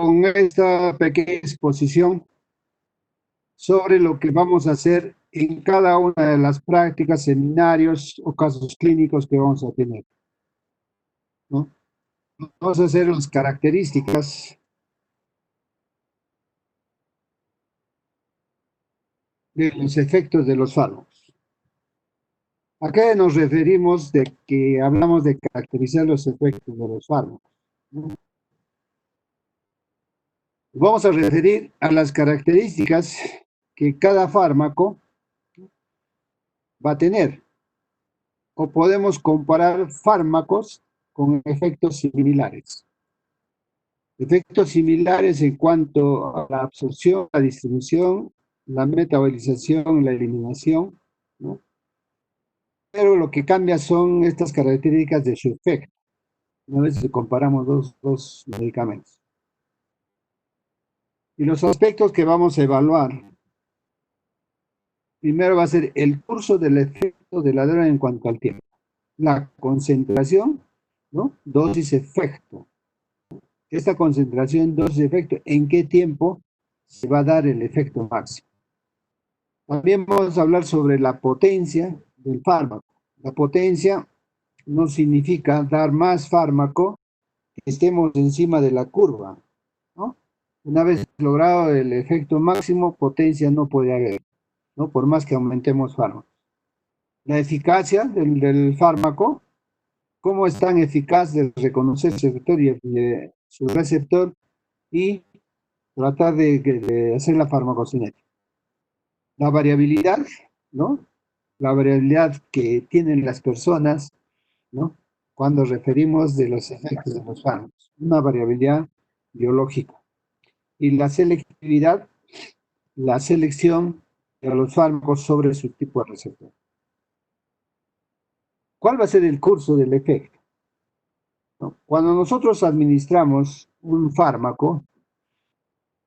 con esta pequeña exposición sobre lo que vamos a hacer en cada una de las prácticas, seminarios o casos clínicos que vamos a tener, ¿no? Vamos a hacer las características de los efectos de los fármacos. ¿A qué nos referimos de que hablamos de caracterizar los efectos de los fármacos? Vamos a referir a las características que cada fármaco va a tener, o podemos comparar fármacos con efectos similares. Efectos similares en cuanto a la absorción, la distribución, la metabolización, la eliminación, ¿no? Pero lo que cambia son estas características de su efecto, una vez que comparamos dos medicamentos. Y los aspectos que vamos a evaluar, primero va a ser el curso del efecto de la droga en cuanto al tiempo. La concentración, ¿no? Dosis-efecto. Esta concentración, dosis-efecto, ¿en qué tiempo se va a dar el efecto máximo? También vamos a hablar sobre la potencia del fármaco. La potencia no significa dar más fármaco que estemos encima de la curva, ¿no? Una vez logrado el efecto máximo, potencia no puede haber, ¿no? Por más que aumentemos fármaco. La eficacia del fármaco, cómo es tan eficaz de reconocer su receptor y tratar de hacer la farmacocinética. La variabilidad, ¿no? La variabilidad que tienen las personas, ¿no? Cuando referimos de los efectos de los fármacos, una variabilidad biológica. Y la selectividad, la selección de los fármacos sobre su tipo de receptor. ¿Cuál va a ser el curso del efecto? ¿No? Cuando nosotros administramos un fármaco,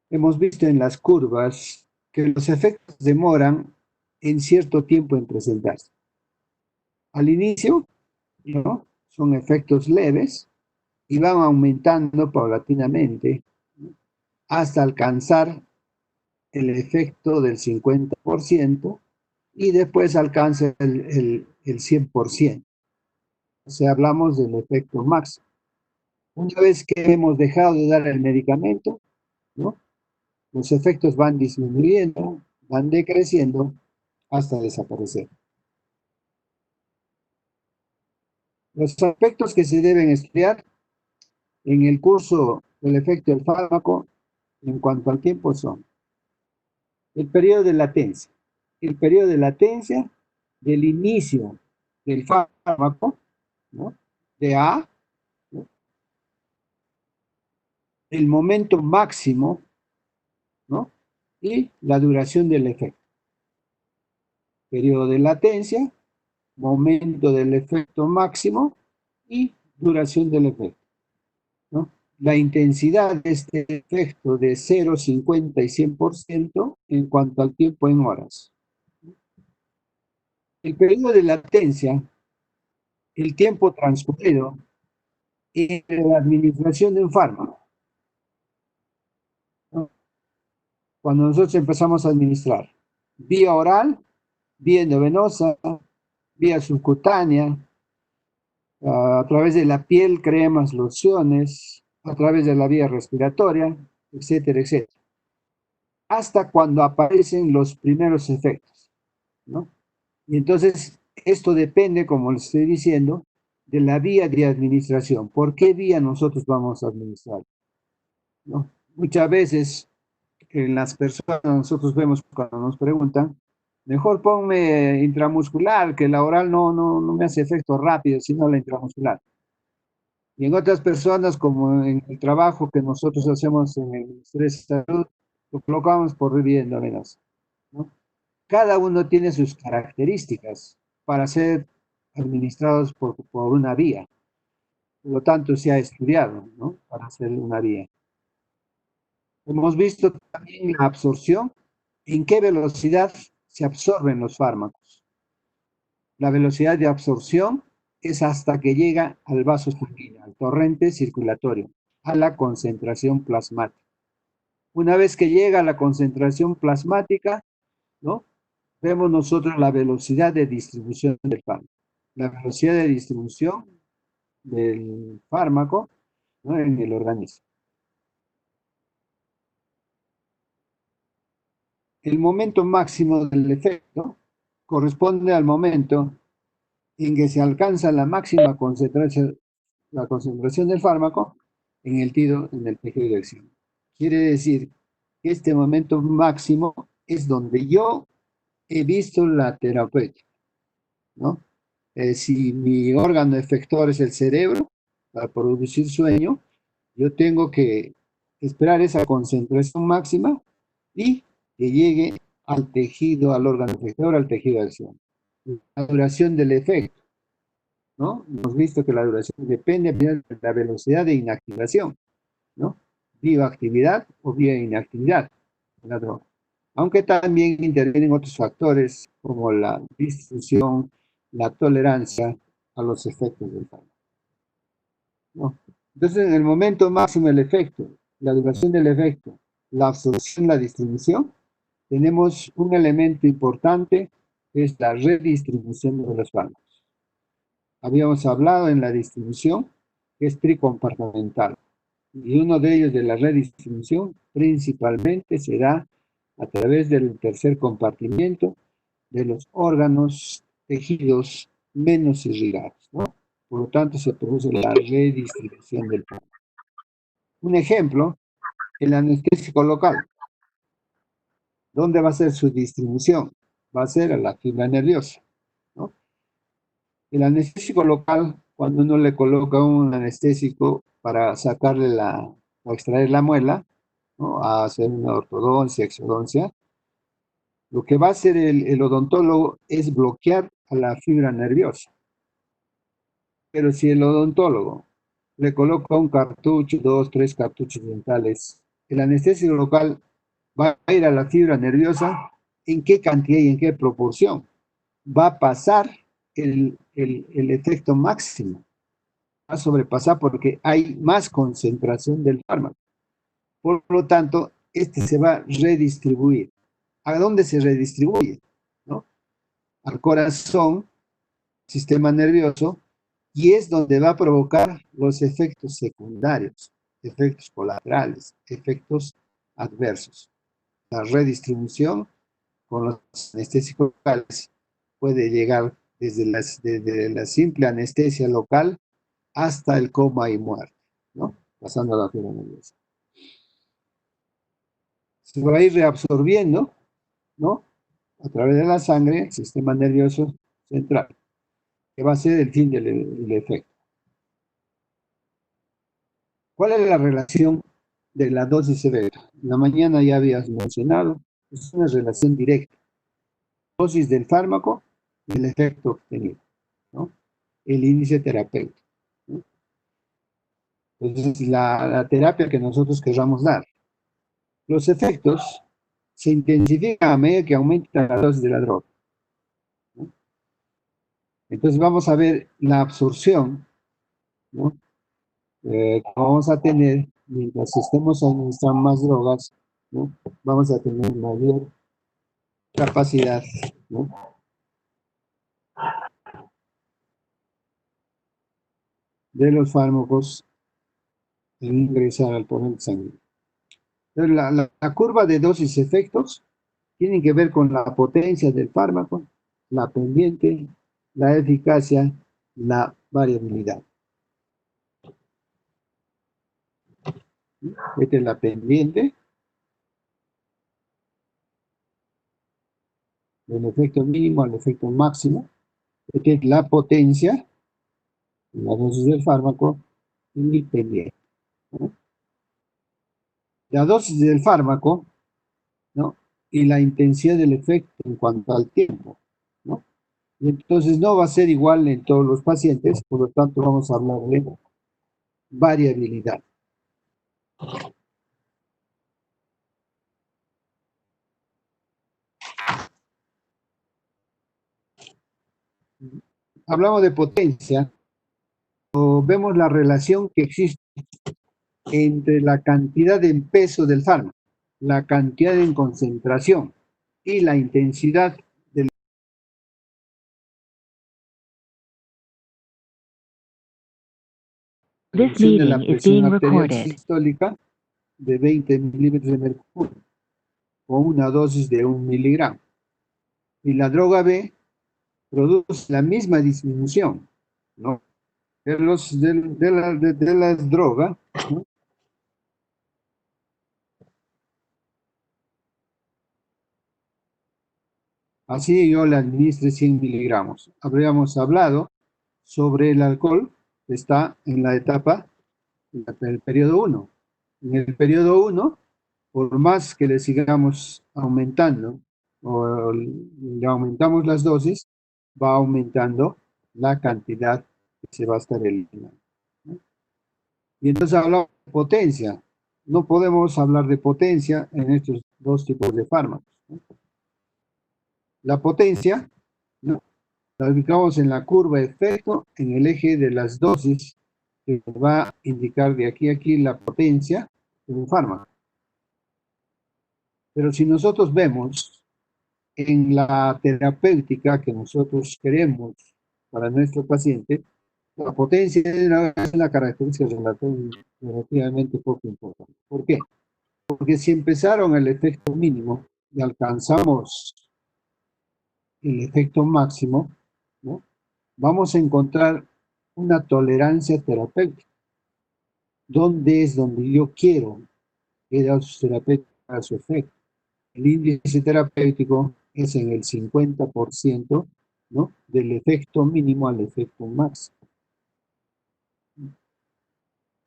hemos visto en las curvas que los efectos demoran en cierto tiempo en presentarse. Al inicio, ¿no? Son efectos leves y van aumentando paulatinamente, ¿no? Hasta alcanzar el efecto del 50% y después alcanza el 100%. O sea, hablamos del efecto máximo. Una vez que hemos dejado de dar el medicamento, ¿no? Los efectos van disminuyendo, van decreciendo hasta desaparecer. Los aspectos que se deben estudiar en el curso del efecto del fármaco en cuanto al tiempo son el periodo de latencia. El periodo de latencia del inicio del fármaco, ¿no? De A, ¿no? El momento máximo, ¿no? Y la duración del efecto. Periodo de latencia, momento del efecto máximo y duración del efecto, ¿no? La intensidad de este efecto de 0, 50 y 100% en cuanto al tiempo en horas. El periodo de latencia, el tiempo transcurrido entre la administración de un fármaco, ¿no? Cuando nosotros empezamos a administrar vía oral, vía endovenosa, vía subcutánea, a través de la piel, cremas, lociones, a través de la vía respiratoria, etcétera, etcétera. Hasta cuando aparecen los primeros efectos, ¿no? Y entonces, esto depende, como les estoy diciendo, de la vía de administración. ¿Por qué vía nosotros vamos a administrar? ¿No? Muchas veces en las personas nosotros vemos cuando nos preguntan, mejor ponme intramuscular, que la oral no me hace efecto rápido, sino la intramuscular. Y en otras personas, como en el trabajo que nosotros hacemos en el Ministerio de Salud, lo colocamos por vía endovenosa, ¿no? Cada uno tiene sus características para ser administrados por una vía. Por lo tanto, se ha estudiado, ¿no? Para hacer una vía. Hemos visto también la absorción, en qué velocidad se absorben los fármacos. La velocidad de absorción es hasta que llega al vaso sanguíneo, al torrente circulatorio, a la concentración plasmática. Una vez que llega a la concentración plasmática, ¿no? Vemos nosotros la velocidad de distribución del fármaco. La velocidad de distribución del fármaco, ¿no? En el organismo. El momento máximo del efecto corresponde al momento en que se alcanza la concentración del fármaco en el tejido de acción. Quiere decir que este momento máximo es donde yo he visto la terapéutica, ¿no? Si mi órgano efector es el cerebro, para producir sueño, yo tengo que esperar esa concentración máxima y que llegue al tejido, al órgano efector, al tejido de acción. La duración del efecto, ¿no? Hemos visto que la duración depende de la velocidad de inactivación, ¿no? Bioactividad o bioinactividad de la droga. Aunque también intervienen otros factores como la distribución, la tolerancia a los efectos del fármaco, ¿no? Entonces, en el momento máximo del efecto, la duración del efecto, la absorción, la distribución, tenemos un elemento importante que es la redistribución de los fármacos. Habíamos hablado en la distribución que es tricompartimental y uno de ellos de la redistribución principalmente será a través del tercer compartimiento de los órganos, tejidos menos irrigados, ¿no? Por lo tanto, se produce la redistribución del fármaco. Un ejemplo, el anestésico local. ¿Dónde va a ser su distribución? Va a ser a la fibra nerviosa, ¿no? El anestésico local, cuando uno le coloca un anestésico para sacarle o extraer la muela, ¿no? A hacer una ortodoncia, exodoncia, lo que va a hacer el odontólogo es bloquear a la fibra nerviosa. Pero si el odontólogo le coloca un cartucho, dos, tres cartuchos dentales, el anestésico local va a ir a la fibra nerviosa, ¿en qué cantidad y en qué proporción? Va a pasar el efecto máximo, va a sobrepasar porque hay más concentración del fármaco. Por lo tanto, este se va a redistribuir. ¿A dónde se redistribuye? ¿No? Al corazón, sistema nervioso, y es donde va a provocar los efectos secundarios, efectos colaterales, efectos adversos. La redistribución con los anestésicos locales puede llegar desde la simple anestesia local hasta el coma y muerte, ¿no? Pasando a la fibra nerviosa. Se va a ir reabsorbiendo, ¿no? A través de la sangre, el sistema nervioso central, que va a ser el fin del efecto. ¿Cuál es la relación de la dosis efecto? En la mañana ya habías mencionado, es una relación directa. Dosis del fármaco y el efecto obtenido, ¿no? El índice terapéutico, ¿no? Entonces, la terapia que nosotros querramos dar. Los efectos se intensifican a medida que aumenta la dosis de la droga, ¿no? Entonces, vamos a ver la absorción, ¿no? Que vamos a tener mientras estemos administrando más drogas, ¿no? Vamos a tener mayor capacidad, ¿no? De los fármacos en ingresar al torrente sanguíneo. Entonces, la curva de dosis-efectos tiene que ver con la potencia del fármaco, la pendiente, la eficacia, la variabilidad. Esta es la pendiente del efecto mínimo al efecto máximo. Esta es la potencia, la dosis del fármaco, y pendiente, ¿no? La dosis del fármaco, ¿no? Y la intensidad del efecto en cuanto al tiempo, ¿no? Y entonces no va a ser igual en todos los pacientes, por lo tanto vamos a hablar de variabilidad. Hablamos de potencia, o vemos la relación que existe entre la cantidad de peso del fármaco. la cantidad en concentración y la intensidad de la This reducción de la meeting is being presión arterial recorded. sistólica de 20 milímetros de mercurio con una dosis de 1 miligramo. Y la droga B produce la misma disminución, ¿no? De las drogas, ¿no? Así yo le administré 100 miligramos. Habríamos hablado sobre el alcohol que está en la etapa del periodo 1. En el periodo 1, por más que le sigamos aumentando o le aumentamos las dosis, va aumentando la cantidad que se va a estar eliminando, ¿no? Y entonces hablamos de potencia. No podemos hablar de potencia en estos dos tipos de fármacos, ¿no? La potencia, ¿no?, la ubicamos en la curva de efecto en el eje de las dosis, que nos va a indicar de aquí a aquí la potencia de un fármaco. Pero si nosotros vemos en la terapéutica que nosotros queremos para nuestro paciente, la potencia es una característica relativamente poco importante. ¿Por qué? Porque si empezaron el efecto mínimo y alcanzamos el efecto máximo, ¿no?, vamos a encontrar una tolerancia terapéutica. ¿Dónde es donde yo quiero que los terapéuticos hagan su efecto? El índice terapéutico es en el 50%, ¿no?, del efecto mínimo al efecto máximo.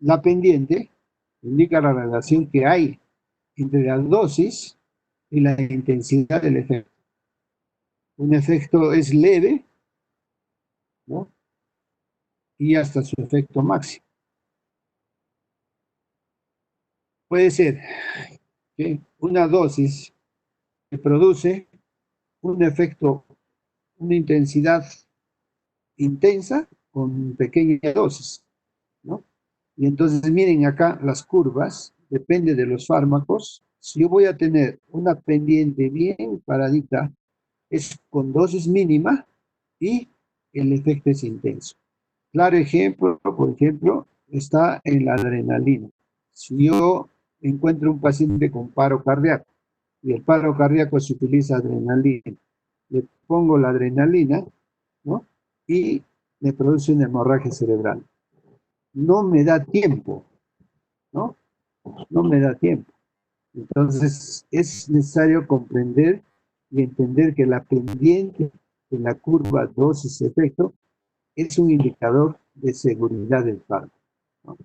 La pendiente indica la relación que hay entre la dosis y la intensidad del efecto. Un efecto es leve, ¿no?, y hasta su efecto máximo. Puede ser que una dosis que produce un efecto, una intensidad intensa con pequeña dosis, ¿no? Y entonces miren acá las curvas, depende de los fármacos. Si yo voy a tener una pendiente bien paradita, es con dosis mínima y el efecto es intenso. Claro ejemplo, por ejemplo, está en la adrenalina. Si yo encuentro un paciente con paro cardíaco y el paro cardíaco se utiliza adrenalina, le pongo la adrenalina, ¿no?, y me produce una hemorragia cerebral. No me da tiempo, ¿no? No me da tiempo. Entonces, es necesario comprender y entender que la pendiente de la curva dosis-efecto es un indicador de seguridad del fármaco, ¿no?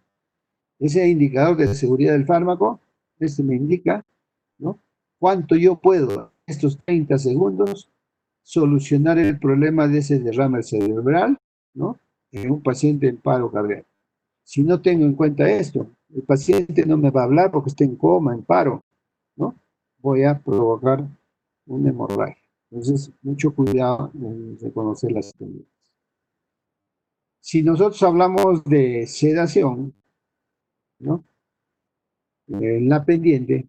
Ese indicador de seguridad del fármaco, me indica, ¿no?, cuánto yo puedo, en estos 30 segundos, solucionar el problema de ese derrame cerebral, ¿no?, en un paciente en paro cardíaco. Si no tengo en cuenta esto, el paciente no me va a hablar porque está en coma, en paro, ¿no? Voy a provocar una hemorragia. Entonces, mucho cuidado en reconocer las tendencias. Si nosotros hablamos de sedación, ¿no?, en la pendiente,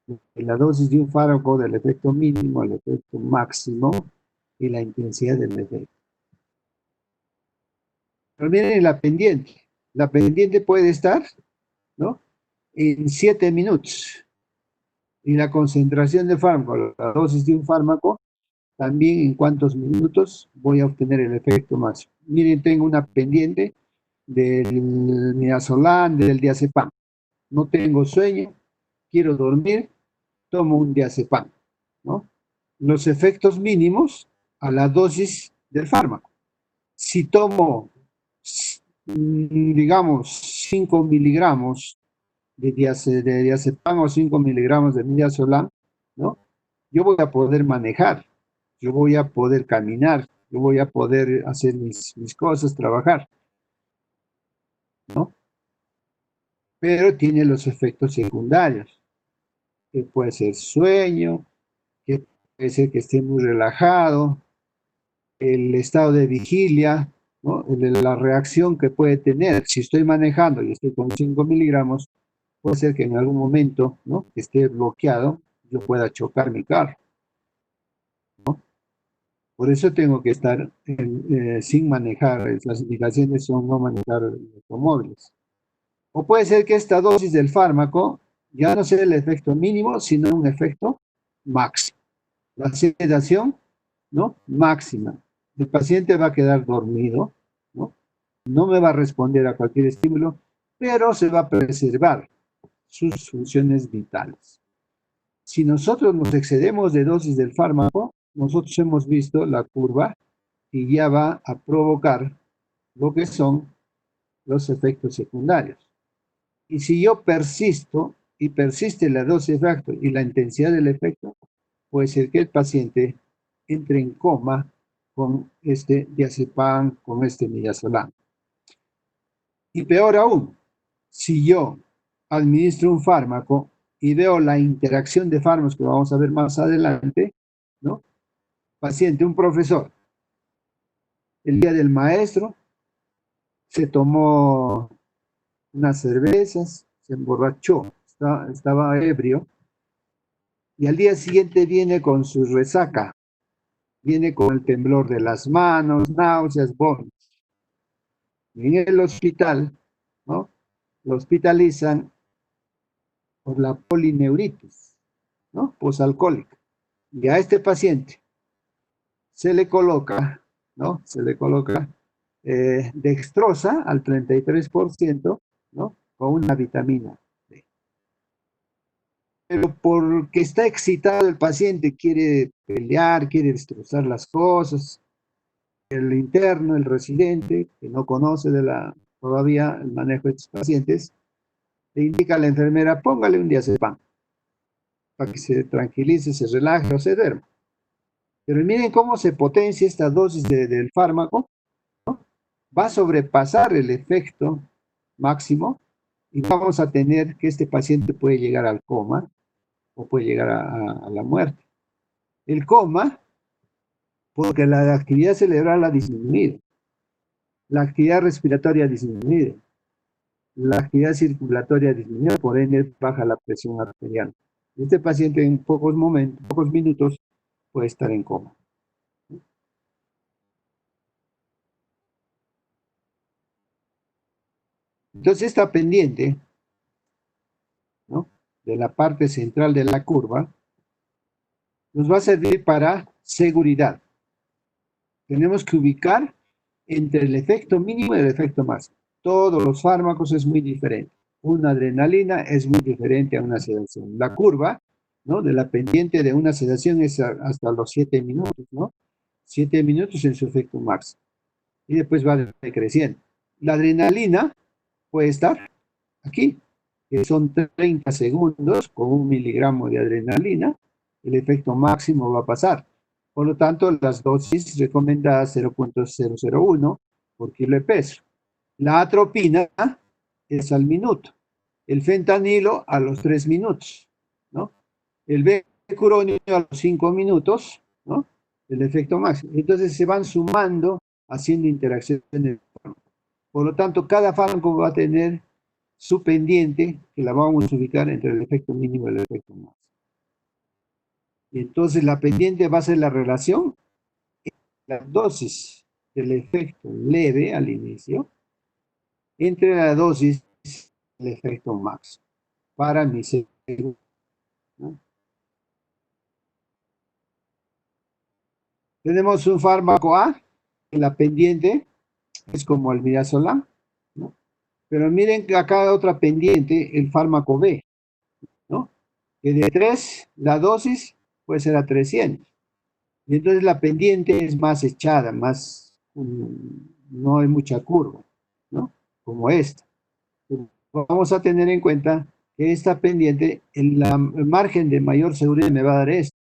en la dosis de un fármaco del efecto mínimo al efecto máximo y la intensidad del efecto. Pero miren la pendiente puede estar, ¿no?, en 7 minutos. Y la concentración de fármaco, la dosis de un fármaco, también en cuántos minutos voy a obtener el efecto máximo. Miren, tengo una pendiente del midazolam, del diazepam. No tengo sueño, quiero dormir, tomo un diazepam, ¿no? Los efectos mínimos a la dosis del fármaco. Si tomo, digamos, 5 miligramos de diazepam o 5 miligramos de midazolam, ¿no?, yo voy a poder manejar, yo voy a poder caminar, yo voy a poder hacer mis cosas, trabajar, ¿no? Pero tiene los efectos secundarios, que puede ser sueño, que puede ser que esté muy relajado, el estado de vigilia, ¿no?, la reacción que puede tener. Si estoy manejando y estoy con 5 miligramos, puede ser que en algún momento, ¿no?, que esté bloqueado, yo pueda chocar mi carro. Por eso tengo que estar sin manejar. Las indicaciones son no manejar automóviles. O puede ser que esta dosis del fármaco ya no sea el efecto mínimo, sino un efecto máximo. La sedación, ¿no?, máxima. El paciente va a quedar dormido, ¿no? No me va a responder a cualquier estímulo, pero se va a preservar sus funciones vitales. Si nosotros nos excedemos de dosis del fármaco, nosotros hemos visto la curva y ya va a provocar lo que son los efectos secundarios. Y si yo persisto y persiste la dosis de efecto y la intensidad del efecto, puede ser que el paciente entre en coma con este diazepam, con este midazolam. Y peor aún, si yo administro un fármaco y veo la interacción de fármacos que vamos a ver más adelante, ¿no? Paciente, un profesor, el día del maestro, se tomó unas cervezas, se emborrachó, estaba ebrio, y al día siguiente viene con su resaca, viene con el temblor de las manos, náuseas, vómitos. En el hospital, ¿no?, lo hospitalizan por la polineuritis, ¿no?, posalcohólica. Y a este paciente se le coloca, ¿no?, se le coloca dextrosa al 33%, ¿no?, con una vitamina D. Pero porque está excitado el paciente, quiere pelear, quiere destrozar las cosas, el interno, el residente, que no conoce todavía el manejo de estos pacientes, le indica a la enfermera, póngale un diazepam, para que se tranquilice, se relaje o se duerma. Pero miren cómo se potencia esta dosis del fármaco, ¿no? Va a sobrepasar el efecto máximo y vamos a tener que este paciente puede llegar al coma o puede llegar a la muerte. El coma, porque la actividad cerebral ha disminuido, la actividad respiratoria ha disminuido, la actividad circulatoria ha disminuido, por ende baja la presión arterial. Este paciente en pocos momentos, pocos minutos, puede estar en coma. Entonces esta pendiente, ¿no?, de la parte central de la curva, nos va a servir para seguridad. Tenemos que ubicar entre el efecto mínimo y el efecto máximo. Todos los fármacos es muy diferente. Una adrenalina es muy diferente a una sedación. La curva, ¿no?, de la pendiente de una sedación es hasta los 7 minutos, ¿no? 7 minutos en su efecto máximo. Y después va decreciendo. La adrenalina puede estar aquí, que son 30 segundos con 1 miligramo de adrenalina, el efecto máximo va a pasar. Por lo tanto, las dosis recomendadas 0.001 por kilo de peso. La atropina es al minuto. El fentanilo a los 3 minutos, ¿no? El becuronio a los 5 minutos, ¿no? El efecto máximo. Entonces se van sumando, haciendo interacciones. Por lo tanto, cada fármaco va a tener su pendiente, que la vamos a ubicar entre el efecto mínimo y el efecto máximo. Y entonces la pendiente va a ser la relación la dosis del efecto leve al inicio entre la dosis del efecto máximo para mi cerebro, ¿no? Tenemos un fármaco A, que la pendiente es como el midazolam, ¿no? Pero miren que acá hay otra pendiente, el fármaco B, ¿no?, que de 3 la dosis puede ser a 300. Y entonces la pendiente es más echada, más, no hay mucha curva, ¿no?, como esta. Vamos a tener en cuenta que esta pendiente, el margen de mayor seguridad me va a dar esto,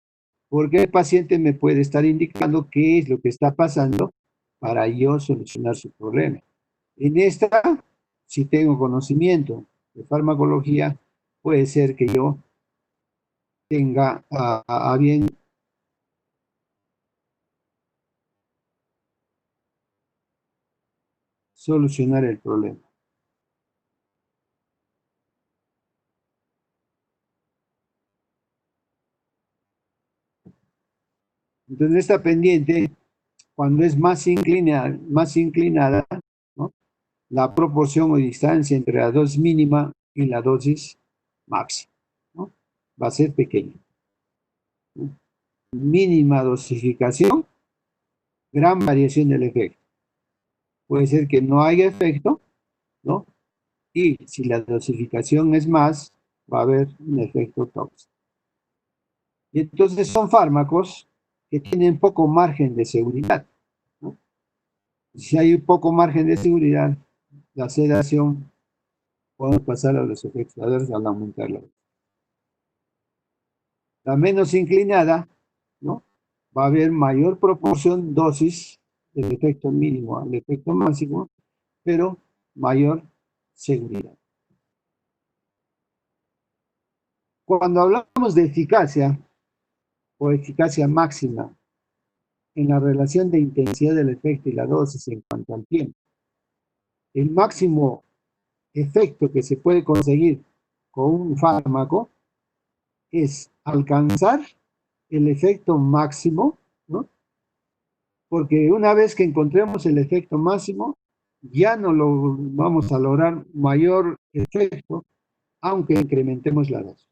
porque el paciente me puede estar indicando qué es lo que está pasando para yo solucionar su problema. En esta, si tengo conocimiento de farmacología, puede ser que yo tenga a bien solucionar el problema. Entonces esta pendiente, cuando es más inclinada, ¿no? La proporción o distancia entre la dosis mínima y la dosis máxima, ¿no? Va a ser pequeña, ¿no? Mínima dosificación, gran variación del efecto. Puede ser que no haya efecto, ¿no? Y si la dosificación es más, va a haber un efecto tóxico. Y entonces son fármacos que tienen poco margen de seguridad, ¿no? Si hay poco margen de seguridad, la sedación puede pasar a los efectos adversos al aumentar la menos inclinada, ¿no? Va a haber mayor proporción dosis del efecto mínimo al efecto máximo, pero mayor seguridad. Cuando hablamos de eficacia o eficacia máxima en la relación de intensidad del efecto y la dosis en cuanto al tiempo, el máximo efecto que se puede conseguir con un fármaco es alcanzar el efecto máximo, ¿no? Porque una vez que encontremos el efecto máximo, ya no lo vamos a lograr mayor efecto, aunque incrementemos la dosis.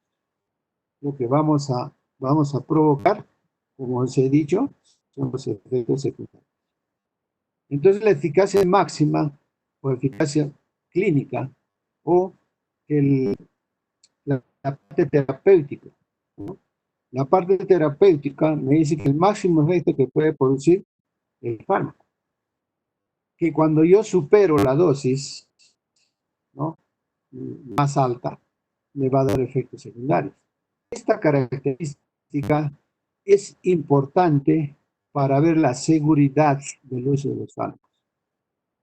Lo que vamos a provocar, como os he dicho, son los efectos secundarios. Entonces la eficacia máxima o eficacia clínica o la parte terapéutica, ¿no? La parte terapéutica me dice que el máximo efecto que puede producir el fármaco, que cuando yo supero la dosis, ¿no? Más alta, me va a dar efectos secundarios. Esta característica es importante para ver la seguridad del uso de los fármacos.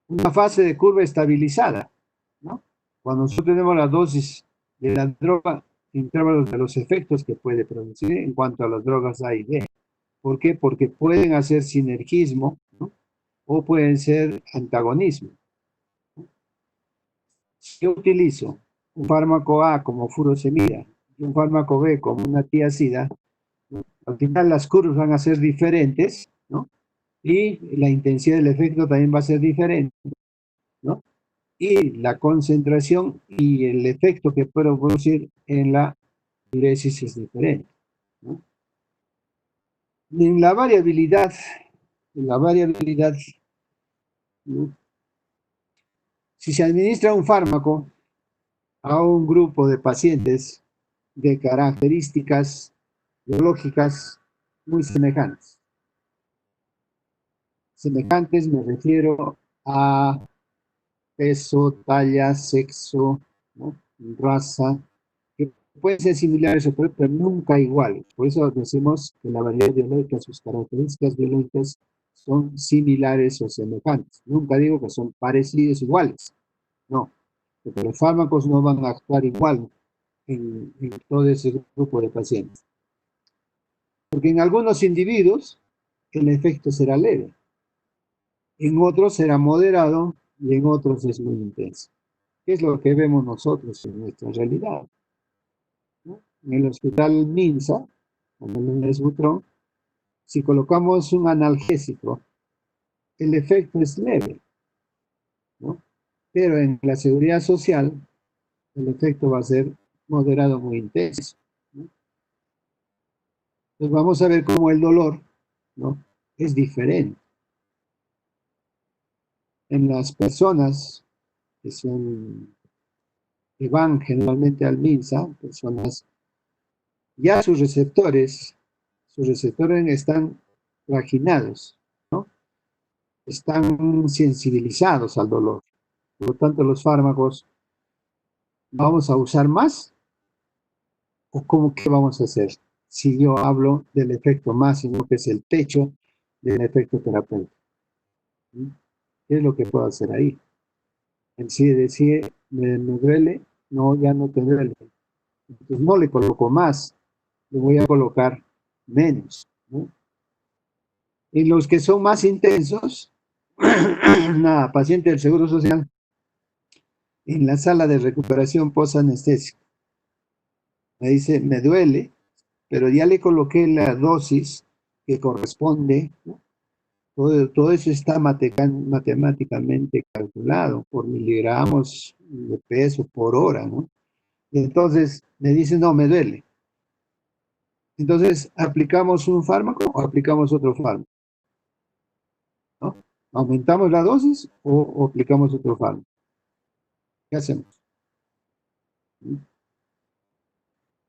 Una fase de curva estabilizada, ¿no? Cuando nosotros tenemos la dosis de la droga en términos de los efectos que puede producir en cuanto a las drogas A y B. ¿Por qué? Porque pueden hacer sinergismo, ¿no? O pueden ser antagonismo. Yo utilizo un fármaco A como furosemida y un fármaco B como una tiazida, ¿no? Al final las curvas van a ser diferentes, ¿no? Y la intensidad del efecto también va a ser diferente, ¿no? Y la concentración y el efecto que puede producir en la diuresis es diferente, ¿no? En la variabilidad, ¿no? Si se administra un fármaco a un grupo de pacientes de características biológicas muy semejantes. Semejantes me refiero a peso, talla, sexo, ¿no? Raza, que pueden ser similares o pero nunca iguales. Por eso decimos que la variedad biológica, sus características biológicas son similares o semejantes. Nunca digo que son parecidos iguales, no, porque los fármacos no van a actuar igual en todo ese grupo de pacientes. Porque en algunos individuos el efecto será leve, en otros será moderado y en otros es muy intenso. ¿Qué es lo que vemos nosotros en nuestra realidad? ¿No? En el hospital MINSA, en el Esbutrón, si colocamos un analgésico, el efecto es leve, ¿no? Pero en la seguridad social, el efecto va a ser moderado, muy intenso, ¿no? Entonces vamos a ver cómo el dolor, ¿no? Es diferente. En las personas que que van generalmente al MINSA, personas, ya sus receptores están trajinados, ¿no? Están sensibilizados al dolor. Por lo tanto, los fármacos, ¿vamos a usar más? ¿O cómo que vamos a hacer? Si yo hablo del efecto máximo, que es el techo del efecto terapéutico. ¿Qué es lo que puedo hacer ahí? En sí decir, me duele, no, ya no te duele. Entonces no le coloco más, le voy a colocar menos, ¿no? Y los que son más intensos, nada, paciente del Seguro Social, en la sala de recuperación post-anestésica, me dice, me duele, pero ya le coloqué la dosis que corresponde, ¿no? Todo eso está matemáticamente calculado por miligramos de peso por hora, ¿no? Y entonces me dice, no, me duele. Entonces, ¿aplicamos un fármaco o aplicamos otro fármaco? ¿No? ¿Aumentamos la dosis o aplicamos otro fármaco? ¿Qué hacemos?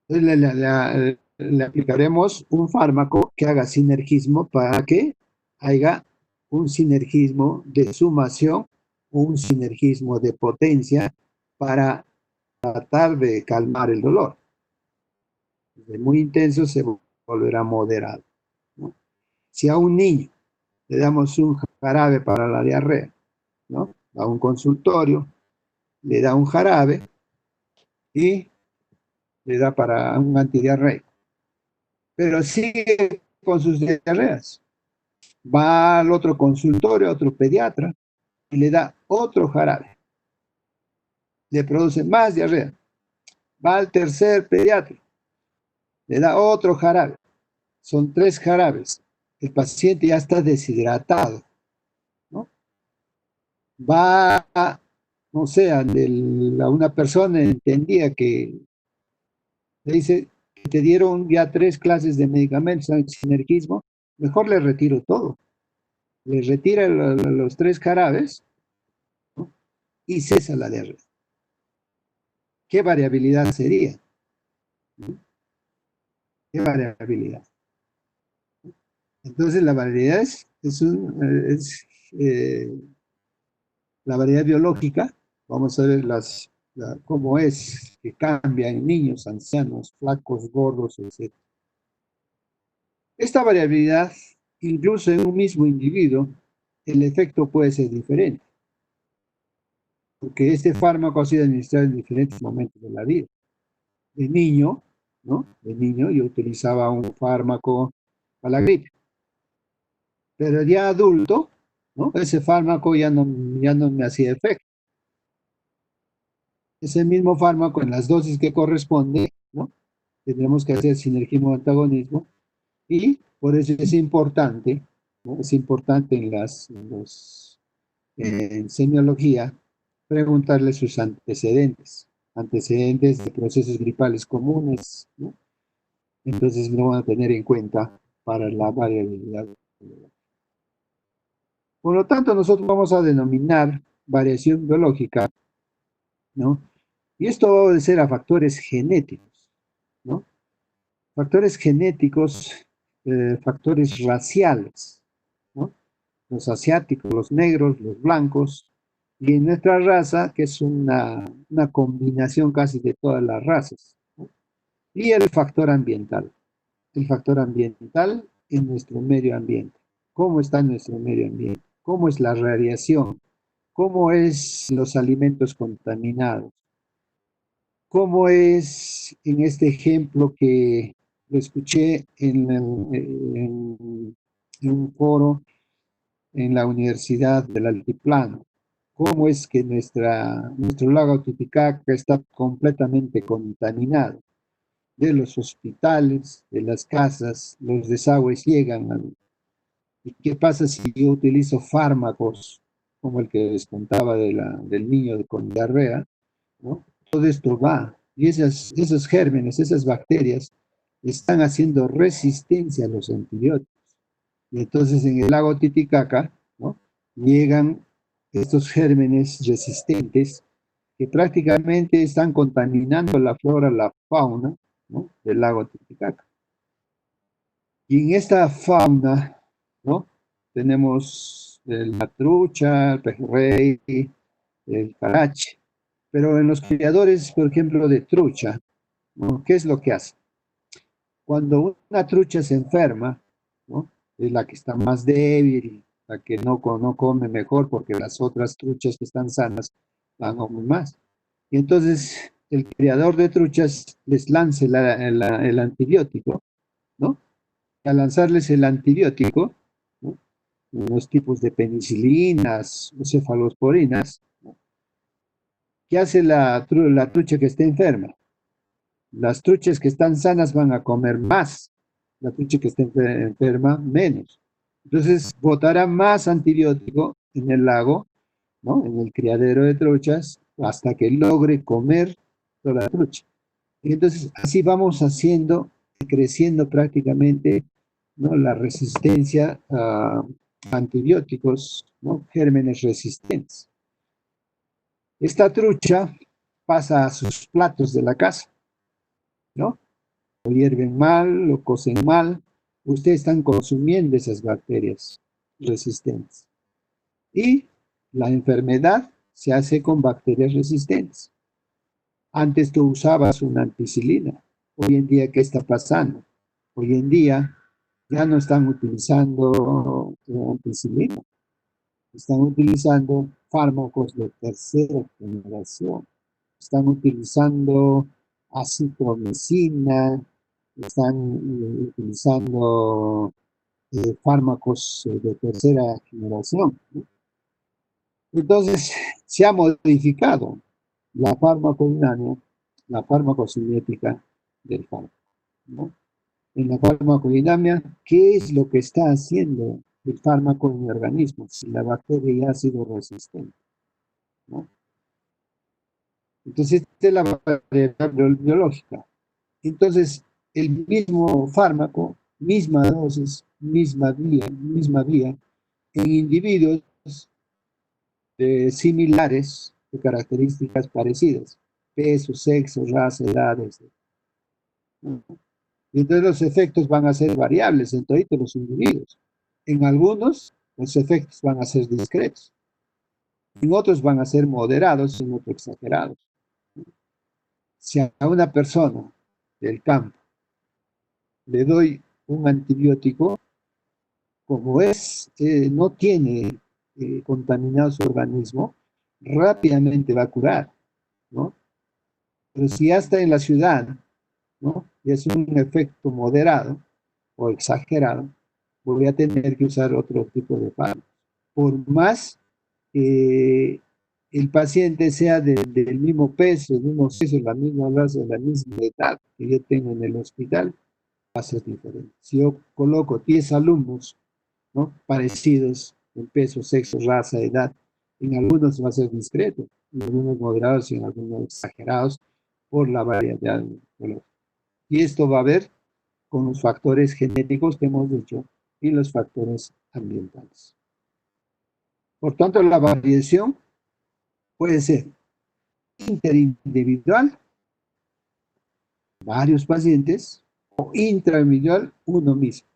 Entonces, le aplicaremos un fármaco que haga sinergismo para que haya un sinergismo de sumación, un sinergismo de potencia para tratar de calmar el dolor. De muy intenso se volverá moderado, ¿no? Si a un niño le damos un jarabe para la diarrea, ¿no? A un consultorio, le da un jarabe y le da para un antidiarreico, pero sigue con sus diarreas. Va al otro consultorio, a otro pediatra, y le da otro jarabe. Le produce más diarrea. Va al tercer pediatra, le da otro jarabe. Son 3 jarabes. El paciente ya está deshidratado, ¿no? Va, no sé, a una persona entendía que le dice que te dieron ya 3 clases de medicamentos en sinergismo, mejor le retiro todo. Le retira los 3 jarabes, ¿no? Y cesa la diarrea. ¿Qué variabilidad sería? ¿Qué variabilidad? Entonces la variabilidad es la variedad biológica. Vamos a ver cómo es que cambia en niños, ancianos, flacos, gordos, etc. Esta variabilidad, incluso en un mismo individuo, el efecto puede ser diferente, porque este fármaco ha sido administrado en diferentes momentos de la vida. De niño, ¿no? De niño yo utilizaba un fármaco para la gripe, pero ya adulto, ¿no? Ese fármaco ya no me hacía efecto. Ese mismo fármaco en las dosis que corresponde, ¿no? Tendremos que hacer sinergismo antagonismo y por eso es importante, ¿no? Es importante en semiología preguntarle sus antecedentes de procesos gripales comunes, ¿no? Entonces lo van a tener en cuenta para la variabilidad. Por lo tanto, nosotros vamos a denominar variación biológica, ¿no? Y esto va a obedecer a factores genéticos, ¿no? Factores genéticos, factores raciales, ¿no? Los asiáticos, los negros, los blancos, y en nuestra raza, que es una combinación casi de todas las razas, ¿no? Y el factor ambiental. El factor ambiental en nuestro medio ambiente. ¿Cómo está nuestro medio ambiente? ¿Cómo es la radiación? ¿Cómo es los alimentos contaminados? ¿Cómo es en este ejemplo que lo escuché en un foro en la Universidad del Altiplano? ¿Cómo es que nuestro lago Titicaca está completamente contaminado? De los hospitales, de las casas, los desagües llegan ¿Y qué pasa si yo utilizo fármacos como el que les contaba del niño con diarrea, ¿no? Todo esto va. Y esos gérmenes, esas bacterias, están haciendo resistencia a los antibióticos. Y entonces en el lago Titicaca, ¿no? Llegan estos gérmenes resistentes que prácticamente están contaminando la flora, la fauna, ¿no? Del lago Titicaca. Y en esta fauna, ¿no? Tenemos la trucha, el pejerrey, el carache. Pero en los criadores, por ejemplo, de trucha, ¿no? ¿Qué es lo que hace? Cuando una trucha se enferma, ¿no? Es la que está más débil, la que no come mejor, porque las otras truchas que están sanas van a comer más. Y entonces el criador de truchas les lanza el antibiótico, ¿no? Y al lanzarles el antibiótico, ¿no? Los tipos de penicilinas o cefalosporinas, ¿no? ¿Qué hace la trucha que está enferma? Las truchas que están sanas van a comer más, La trucha que está enferma, menos. Entonces, botará más antibiótico en el lago, ¿no? En el criadero de truchas, hasta que logre comer toda la trucha. Y entonces, así vamos haciendo, creciendo prácticamente, ¿no? La resistencia a antibióticos, ¿no? Gérmenes resistentes. Esta trucha pasa a sus platos de la casa, ¿no? Lo hierven mal, lo cocen mal, ustedes están consumiendo esas bacterias resistentes. Y la enfermedad se hace con bacterias resistentes. Antes tú usabas una ampicilina. Hoy en día, ¿qué está pasando? Hoy en día ya no están utilizando ampicilina, están utilizando fármacos de tercera generación, están utilizando acitromicina, están utilizando fármacos de tercera generación, ¿no? Entonces, se ha modificado la farmacodinamia, la farmacocinética del fármaco, ¿no? En la farmacodinamia, ¿qué es lo que está haciendo el fármaco en el organismo si la bacteria ya ha sido resistente, ¿no? Entonces, esta es la variabilidad biológica. Entonces, el mismo fármaco, misma dosis, misma vía, en individuos similares, de características parecidas, peso, sexo, raza, edades, ¿no? Y entonces los efectos van a ser variables en todos los individuos. En algunos, los efectos van a ser discretos. En otros van a ser moderados, en otros exagerados. Si a una persona del campo le doy un antibiótico, como no tiene contaminado su organismo, rápidamente va a curar, ¿no? Pero si ya está en la ciudad, ¿no? Y es un efecto moderado o exagerado, voy a tener que usar otro tipo de fármaco. Por más que el paciente sea del mismo peso, el mismo sexo, la misma raza, la misma edad que yo tengo en el hospital, va a ser diferente. Si yo coloco 10 alumnos, ¿no? Parecidos en peso, sexo, raza, edad, en algunos va a ser discreto, en algunos moderados y en algunos exagerados por la variedad biológica. Y esto va a haber con los factores genéticos que hemos dicho y los factores ambientales. Por tanto, la variación puede ser interindividual, varios pacientes, o intraindividual, uno mismo,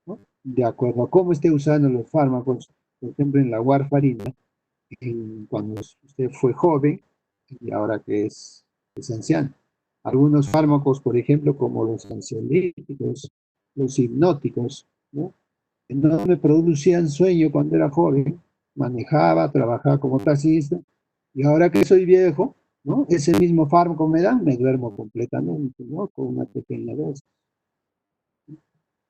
¿no? De acuerdo a cómo esté usando los fármacos, por ejemplo, en la warfarina, cuando usted fue joven y ahora que es anciano. Algunos fármacos, por ejemplo, como los ansiolíticos, los hipnóticos, ¿no? No me producían sueño cuando era joven, manejaba, trabajaba como taxista, y ahora que soy viejo, ¿no? Ese mismo fármaco me dan, me duermo completamente, ¿no? Con una pequeña dosis.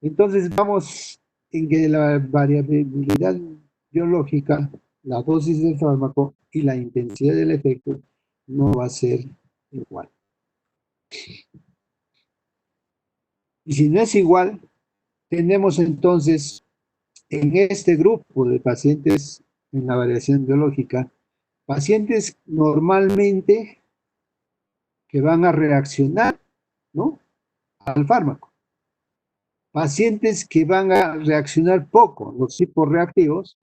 Entonces vamos en que la variabilidad biológica, la dosis del fármaco y la intensidad del efecto no va a ser igual. Y si no es igual, tenemos entonces en este grupo de pacientes en la variación biológica, pacientes normalmente que van a reaccionar, ¿no? Al fármaco. Pacientes que van a reaccionar poco, los hiporreactivos,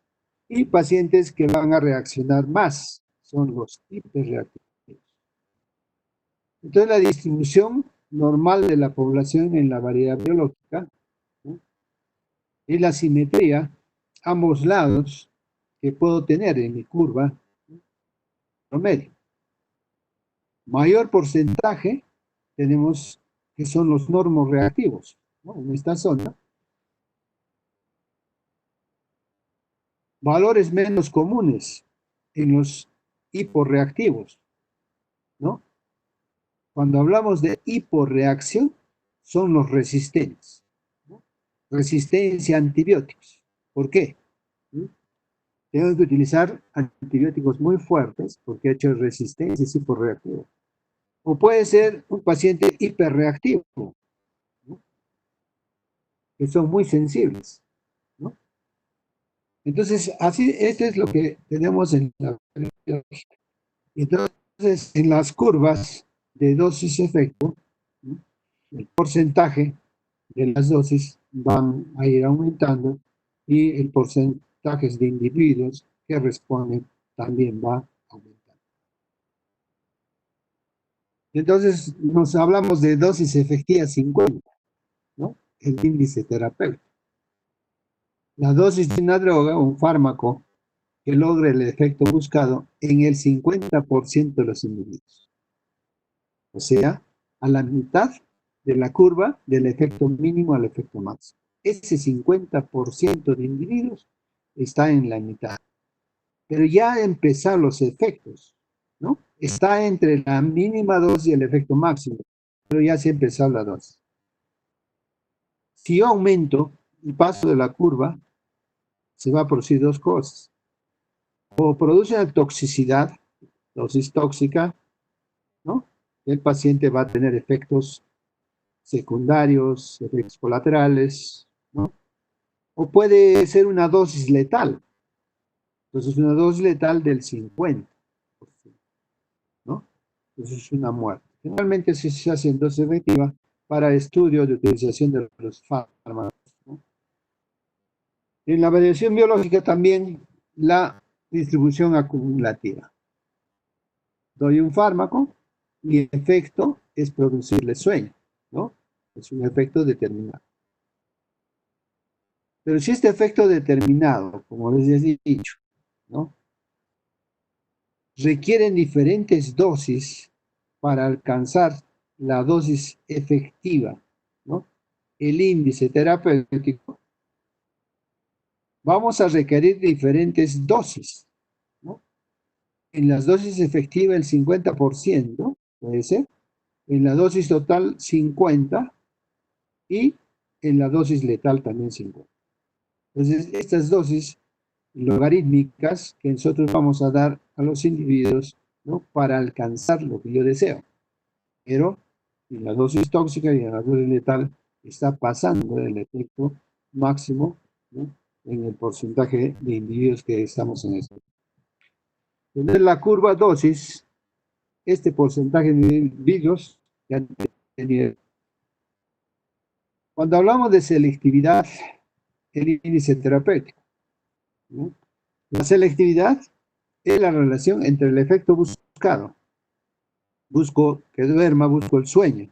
y pacientes que van a reaccionar más, son los hiperreactivos. Entonces, la distribución normal de la población en la variedad biológica, ¿no? Y la simetría, ambos lados, que puedo tener en mi curva, ¿no? Promedio. Mayor porcentaje tenemos que son los normorreactivos, ¿no? En esta zona. Valores menos comunes en los hiporreactivos, ¿no? Cuando hablamos de hiporreacción, son los resistentes, ¿no? Resistencia a antibióticos. ¿Por qué? ¿Mm? Tengo que utilizar antibióticos muy fuertes porque he hecho resistencia, es hiporreactivo. O puede ser un paciente hiperreactivo, ¿no? que son muy sensibles, ¿no? Entonces, así, esto es lo que tenemos en la biología. Entonces, en las curvas de dosis-efecto, ¿no?, el porcentaje de las dosis van a ir aumentando y el porcentaje de individuos que responden también va aumentando. Entonces, nos hablamos de dosis efectiva 50, ¿no? El índice terapéutico. La dosis de una droga, un fármaco, que logre el efecto buscado en el 50% de los individuos. O sea, a la mitad de la curva del efecto mínimo al efecto máximo. Ese 50% de individuos está en la mitad. Pero ya empezaron los efectos, ¿no? Está entre la mínima dosis y el efecto máximo, pero ya se empezó la dosis. Si yo aumento el paso de la curva, se va a producir dos cosas. O produce una toxicidad, dosis tóxica, ¿no? El paciente va a tener efectos secundarios, efectos colaterales, ¿no? O puede ser una dosis letal. Entonces, una dosis letal del 50%, ¿no? Entonces, es una muerte. Generalmente se hace en dosis efectiva para estudio de utilización de los fármacos, ¿no? En la variación biológica también la distribución acumulativa. Doy un fármaco, mi efecto es producirle sueño, ¿no? Es un efecto determinado. Pero si este efecto determinado, como les he dicho, ¿no?, requieren diferentes dosis para alcanzar la dosis efectiva, ¿no?, el índice terapéutico, vamos a requerir diferentes dosis, ¿no? En las dosis efectivas el 50%, puede ser, en la dosis total 50% y en la dosis letal también 50%. Entonces, estas dosis logarítmicas que nosotros vamos a dar a los individuos, ¿no?, para alcanzar lo que yo deseo. Pero en la dosis tóxica y en la dosis letal está pasando el efecto máximo, ¿no?, en el porcentaje de individuos que estamos en esto. Entonces, la curva dosis, este porcentaje de individuos que han tenido. Cuando hablamos de selectividad, el índice terapéutico, ¿no?, la selectividad es la relación entre el efecto buscado. Busco que duerma, busco el sueño,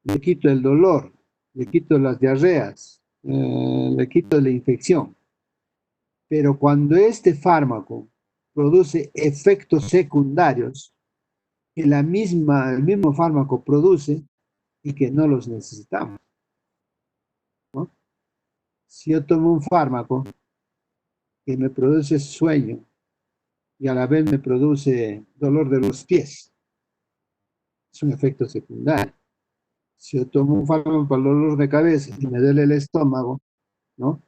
le quito el dolor, le quito las diarreas, le quito la infección. Pero cuando este fármaco produce efectos secundarios que el mismo fármaco produce y que no los necesitamos, ¿no? Si yo tomo un fármaco que me produce sueño y a la vez me produce dolor de los pies, es un efecto secundario. Si yo tomo un fármaco para el dolor de cabeza y me duele el estómago, ¿no?,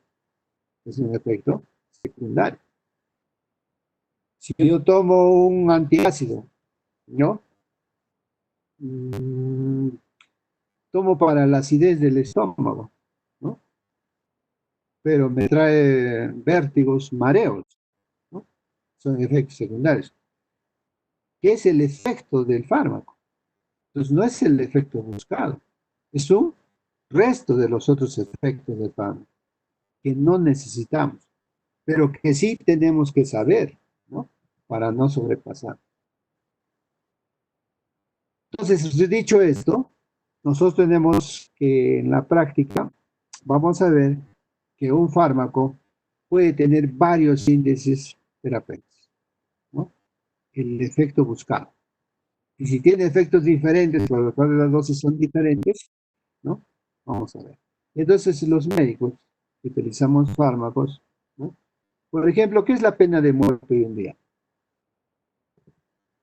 es un efecto secundario. Si yo tomo un antiácido, ¿no?, mm, tomo para la acidez del estómago, ¿no?, pero me trae vértigos, mareos, ¿no?, son efectos secundarios. ¿Qué es el efecto del fármaco? Entonces no es el efecto buscado, es un resto de los otros efectos del fármaco que no necesitamos, pero que sí tenemos que saber, ¿no?, para no sobrepasar. Entonces, dicho esto, nosotros tenemos que en la práctica, vamos a ver que un fármaco puede tener varios índices terapéuticos, ¿no?, el efecto buscado. Y si tiene efectos diferentes, por lo cual las dosis son diferentes, ¿no?, vamos a ver. Entonces, los médicos utilizamos fármacos, ¿no? Por ejemplo, ¿qué es la pena de muerte hoy en día?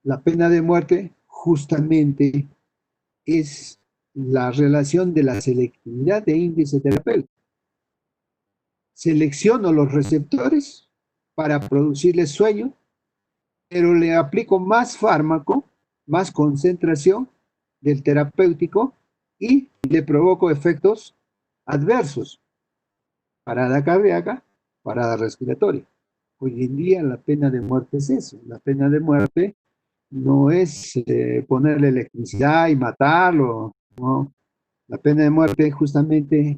La pena de muerte justamente es la relación de la selectividad de índice terapéutico. Selecciono los receptores para producirles sueño, pero le aplico más fármaco, más concentración del terapéutico y le provoco efectos adversos. parada cardíaca, parada respiratoria. Hoy en día la pena de muerte es eso. La pena de muerte no es ponerle electricidad y matarlo, ¿no? La pena de muerte justamente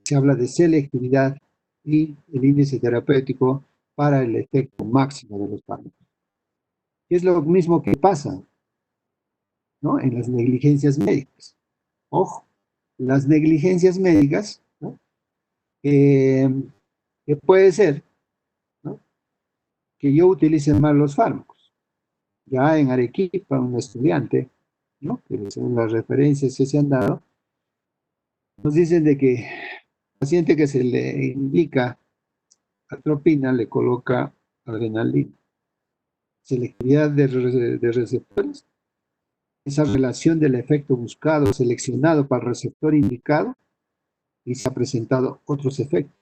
se habla de selectividad y el índice terapéutico para el efecto máximo de los fármacos. Es lo mismo que pasa, ¿no?, en las negligencias médicas. Ojo, las negligencias médicas, ¿no?, que puede ser, ¿no?, que yo utilice mal los fármacos. Ya en Arequipa, un estudiante, ¿no?, que según las referencias que se han dado, nos dicen de que al paciente que se le indica atropina le coloca adrenalina. Selectividad de receptores, esa relación del efecto buscado, seleccionado para el receptor indicado, y se ha presentado otros efectos: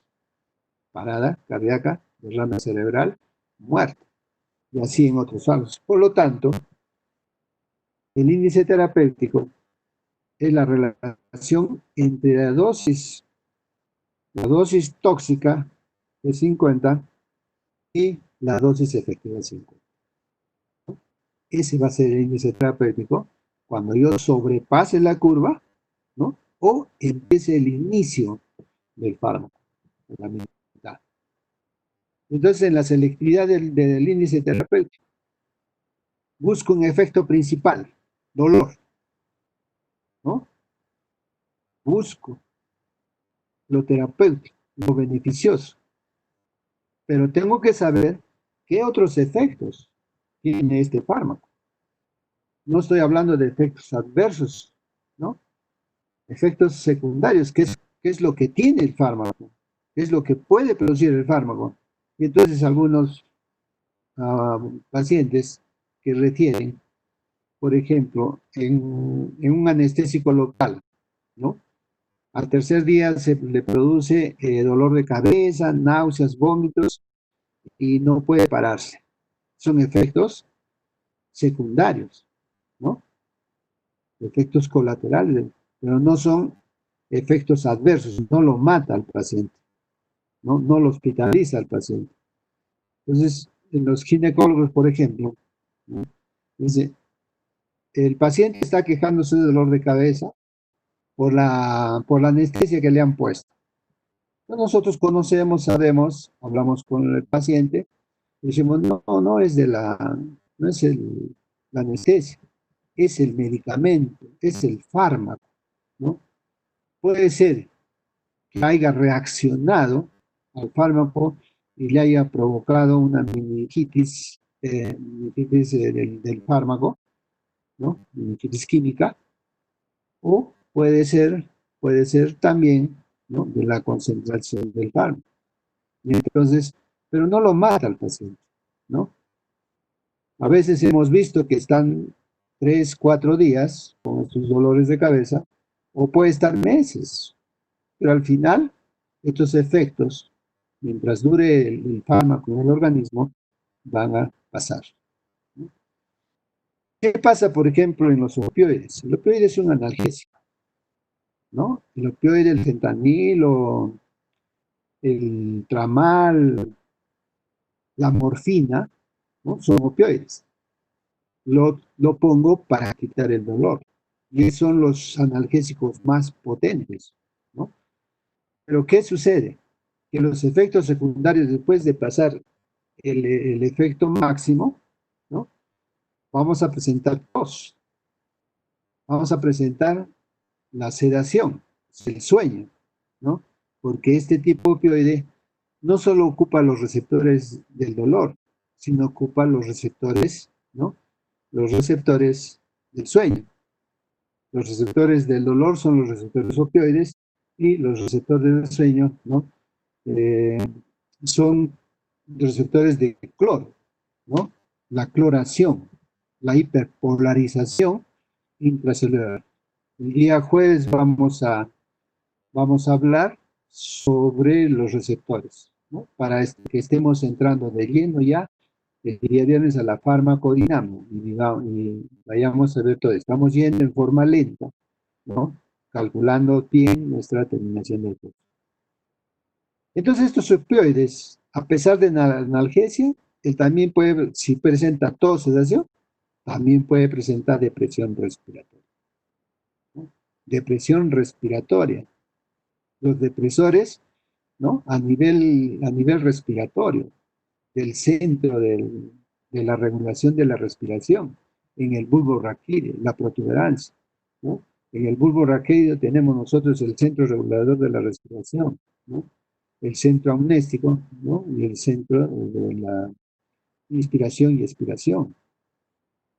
parada cardíaca, derrame cerebral, muerte, y así en otros casos. Por lo tanto, el índice terapéutico es la relación entre la dosis tóxica de 50 y la dosis efectiva de 50. Ese va a ser el índice terapéutico cuando yo sobrepase la curva, ¿no?, o empiece el inicio del fármaco, de la mitad. Entonces, en la selectividad del índice terapéutico, busco un efecto principal: dolor, ¿no? Busco lo terapéutico, lo beneficioso, pero tengo que saber qué otros efectos tiene este fármaco. No estoy hablando de efectos adversos, ¿no? Efectos secundarios, qué es lo que tiene el fármaco, qué es lo que puede producir el fármaco. Y entonces algunos pacientes que refieren, por ejemplo, en un anestésico local, ¿no?, al tercer día se le produce dolor de cabeza, náuseas, vómitos, y no puede pararse. Son efectos secundarios, ¿no?, efectos colaterales, pero no son efectos adversos, no lo mata al paciente, no lo hospitaliza al paciente. Entonces, en los ginecólogos, por ejemplo, ¿no?, dice, el paciente está quejándose de dolor de cabeza por la anestesia que le han puesto. Nosotros conocemos, sabemos, hablamos con el paciente, y decimos, no es no es la anestesia, es el medicamento, es el fármaco, ¿no? Puede ser que haya reaccionado al fármaco y le haya provocado una meningitis, del fármaco, ¿no?, meningitis química, o puede ser también, ¿no?, de la concentración del fármaco. Y entonces, pero no lo mata al paciente, ¿no? A veces hemos visto que están 3, 4 días con sus dolores de cabeza, o puede estar meses, pero al final estos efectos, mientras dure el fármaco en el organismo, van a pasar, ¿no? ¿Qué pasa, por ejemplo, en los opioides? El opioide es un analgésico, ¿no? El opioide, el fentanilo, el tramal, la morfina, ¿no?, son opioides. Lo pongo para quitar el dolor. Y son los analgésicos más potentes, ¿no? Pero ¿qué sucede? Que los efectos secundarios, después de pasar el efecto máximo, ¿no?, vamos a presentar tos, vamos a presentar la sedación, el sueño, ¿no? Porque este tipo de opioide no solo ocupa los receptores del dolor, sino ocupa los receptores, ¿no?, los receptores del sueño. Los receptores del dolor son los receptores opioides, y los receptores del sueño, ¿no?, Eh, son receptores de cloro, ¿no? La cloración, la hiperpolarización intracelular. El día jueves vamos a hablar sobre los receptores, ¿no?, para que estemos entrando de lleno ya el día viernes a la farmacodinamia, y vayamos a ver todo. Estamos yendo en forma lenta, ¿no?, calculando bien nuestra terminación del curso. Entonces estos opioides, a pesar de la analgesia, él también puede, si presenta tos, sedación, también puede presentar depresión respiratoria, ¿no? Depresión respiratoria. Los depresores, ¿no? A nivel respiratorio, del centro de la regulación de la respiración, en el bulbo raquídeo, la protuberancia, ¿no? En el bulbo raquídeo tenemos nosotros el centro regulador de la respiración, ¿no? El centro amnéstico, ¿no? Y el centro de la inspiración y expiración.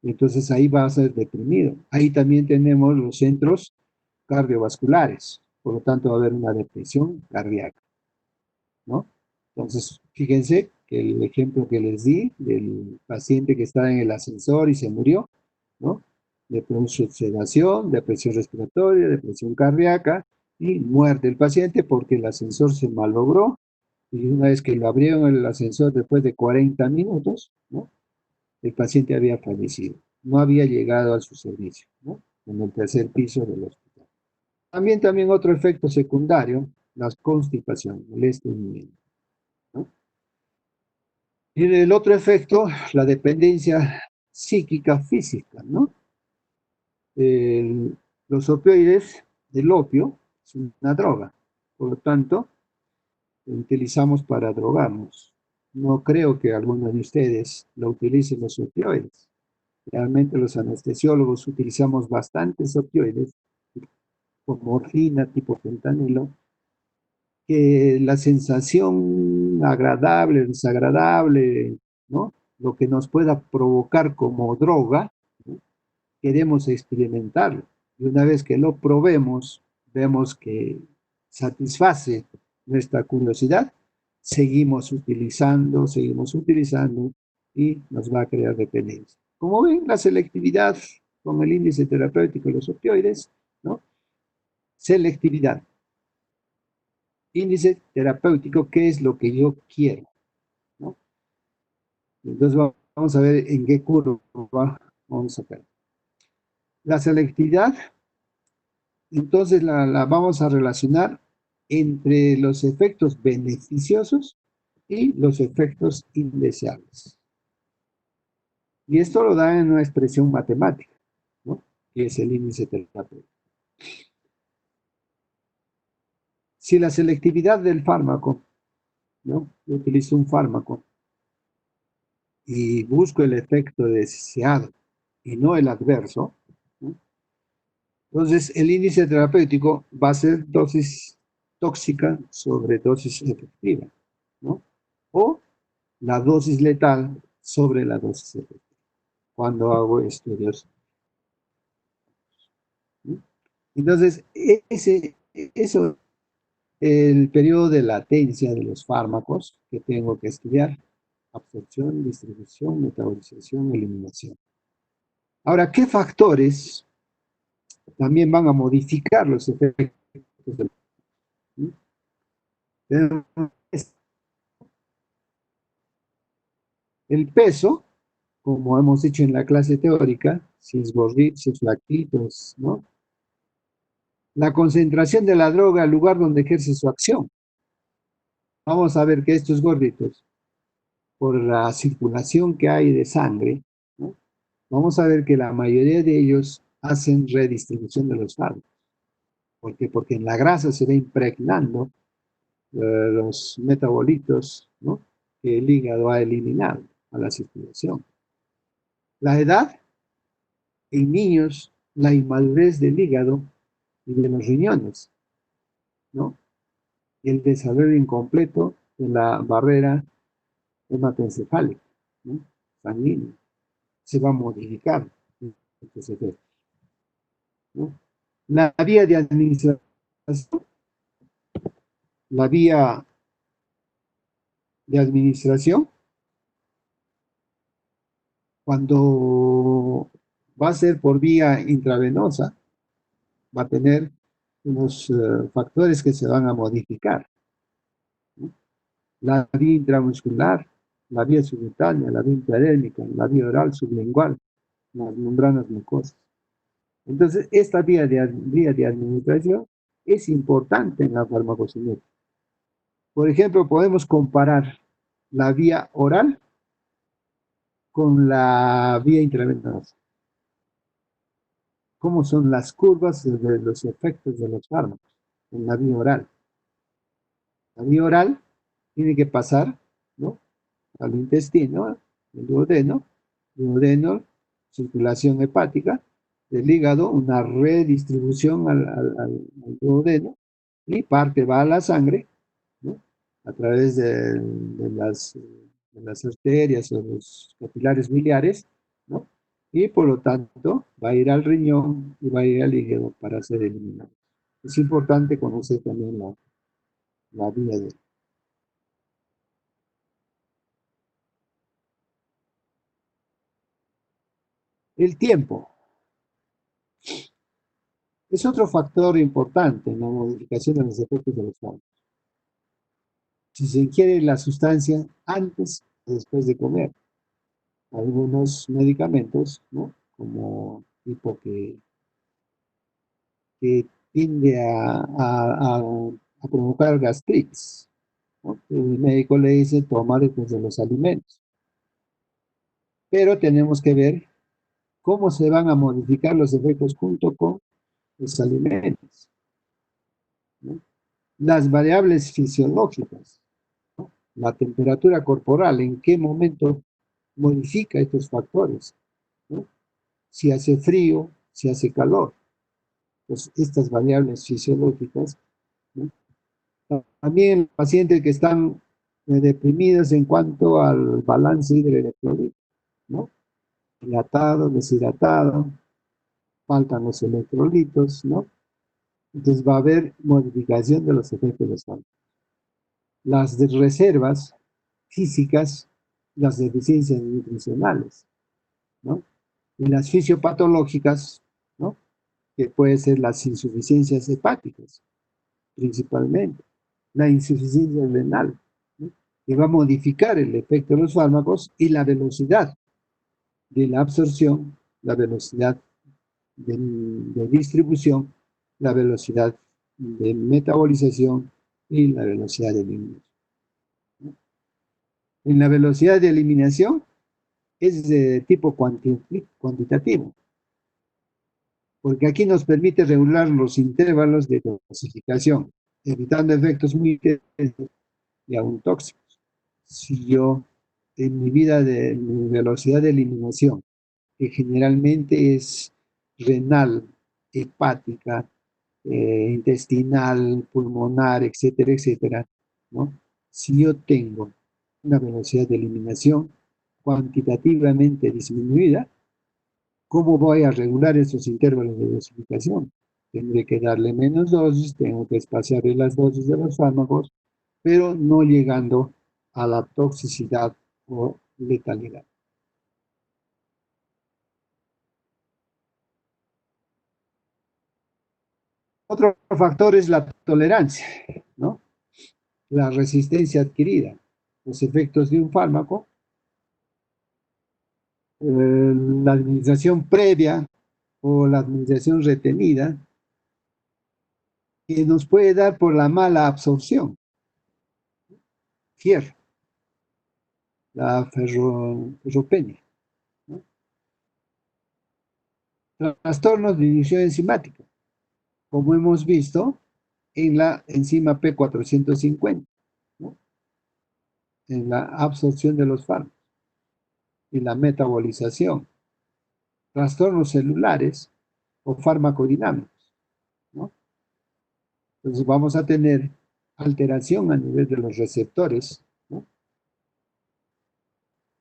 Entonces ahí va a ser deprimido. Ahí también tenemos los centros cardiovasculares, por lo tanto va a haber una depresión cardíaca, ¿no? Entonces, fíjense que el ejemplo que les di del paciente que estaba en el ascensor y se murió, ¿no? Le produjo sedación, depresión respiratoria, depresión cardíaca y muerte del paciente porque el ascensor se malogró y una vez que lo abrieron el ascensor después de 40 minutos, ¿no? El paciente había fallecido, no había llegado a su servicio, ¿no? En el tercer piso del hospital. También otro efecto secundario, la constipación, el estreñimiento, ¿no? Y el otro efecto, la dependencia psíquica física, ¿no? El- los opioides, el opio, es una droga, por lo tanto, lo utilizamos para drogarnos. No creo que alguno de ustedes lo utilice los opioides. Realmente los anestesiólogos utilizamos bastantes opioides, como morfina, tipo fentanilo, que la sensación agradable, desagradable, ¿no? Lo que nos pueda provocar como droga, ¿no? Queremos experimentarlo. Y una vez que lo probemos, vemos que satisface nuestra curiosidad, seguimos utilizando y nos va a crear dependencia. Como ven, la selectividad con el índice terapéutico de los opioides, ¿no? Selectividad, índice terapéutico, ¿qué es lo que yo quiero? ¿No? Entonces vamos a ver en qué curva vamos a ver. La selectividad, entonces la vamos a relacionar entre los efectos beneficiosos y los efectos indeseables. Y esto lo da en una expresión matemática, ¿no? Que es el índice terapéutico. Si la selectividad del fármaco, ¿no? Yo utilizo un fármaco y busco el efecto deseado y no el adverso, ¿no? Entonces el índice terapéutico va a ser dosis tóxica sobre dosis efectiva, ¿no? O la dosis letal sobre la dosis efectiva, cuando hago estudios, ¿no? Entonces, eso, el periodo de latencia de los fármacos que tengo que estudiar, absorción, distribución, metabolización, eliminación. Ahora, ¿qué factores también van a modificar los efectos del, ¿no? El peso, como hemos dicho en la clase teórica, si es gordito, si es flaquito, ¿no? La concentración de la droga al lugar donde ejerce su acción. Vamos a ver que estos gorditos, por la circulación que hay de sangre, ¿no? Vamos a ver que la mayoría de ellos hacen redistribución de los fármacos. ¿Por qué? Porque en la grasa se va impregnando los metabolitos, ¿no? Que el hígado ha eliminado a la circulación. La edad, en niños, la inmadurez del hígado y de los riñones, ¿no? Y el desarrollo incompleto de la barrera hematoencefálica, ¿no? Sanguínea, se va a modificar. Entonces, ¿no? La vía de administración, la vía de administración, cuando va a ser por vía intravenosa, va a tener unos factores que se van a modificar, ¿no? La vía intramuscular, la vía subcutánea, la vía intradérmica, la vía oral, sublingual, las membranas mucosas. Entonces, esta vía de administración es importante en la farmacocinética. Por ejemplo, podemos comparar la vía oral con la vía intravenosa. ¿Cómo son las curvas de los efectos de los fármacos en la vía oral? La vía oral tiene que pasar, ¿no?, al intestino, el duodeno, circulación hepática, del hígado, una redistribución al duodeno, y parte va a la sangre, ¿no?, a través de las arterias o los capilares biliares, ¿no?, y por lo tanto va a ir al riñón y va a ir al hígado para ser eliminado. Es importante conocer también la vía de... El tiempo es otro factor importante en la modificación de los efectos de los fármacos. Si se ingiere la sustancia antes o después de comer, algunos medicamentos, ¿no?, como tipo que tiende a provocar gastritis, ¿no? El médico le dice toma después de los alimentos, pero tenemos que ver cómo se van a modificar los efectos junto con los alimentos, ¿no? Las variables fisiológicas, ¿no?, la temperatura corporal, en qué momento modifica estos factores, ¿no? Si hace frío, si hace calor, pues estas variables fisiológicas, ¿no? También pacientes que están deprimidos en cuanto al balance hidroelectrólico, ¿no? Hidratado, deshidratado, faltan los electrolitos, ¿no? Entonces va a haber modificación de los efectos de los fármacos. Las reservas físicas, las deficiencias nutricionales, ¿no? Y las fisiopatológicas, ¿no?, que pueden ser las insuficiencias hepáticas, principalmente, la insuficiencia renal, ¿no?, que va a modificar el efecto de los fármacos y la velocidad de la absorción, la velocidad de distribución, la velocidad de metabolización y la velocidad de eliminación. En la velocidad de eliminación es de tipo cuantitativo, porque aquí nos permite regular los intervalos de dosificación, evitando efectos muy intensos y aún tóxicos. Si yo, en mi vida de mi velocidad de eliminación, que generalmente es renal, hepática, intestinal, pulmonar, etcétera, etcétera, ¿no? Si yo tengo una velocidad de eliminación cuantitativamente disminuida, ¿cómo voy a regular esos intervalos de dosificación? Tendré que darle menos dosis, tengo que espaciar las dosis de los fármacos, pero no llegando a la toxicidad o letalidad. Otro factor es la tolerancia, ¿no?, la resistencia adquirida, los efectos de un fármaco, la administración previa o la administración retenida, que nos puede dar por la mala absorción, fierro, la ferropenia, ¿no? Trastornos de inicio enzimática, como hemos visto en la enzima P450, ¿no?, en la absorción de los fármacos y la metabolización, trastornos celulares o farmacodinámicos, ¿no? Entonces vamos a tener alteración a nivel de los receptores, ¿no?,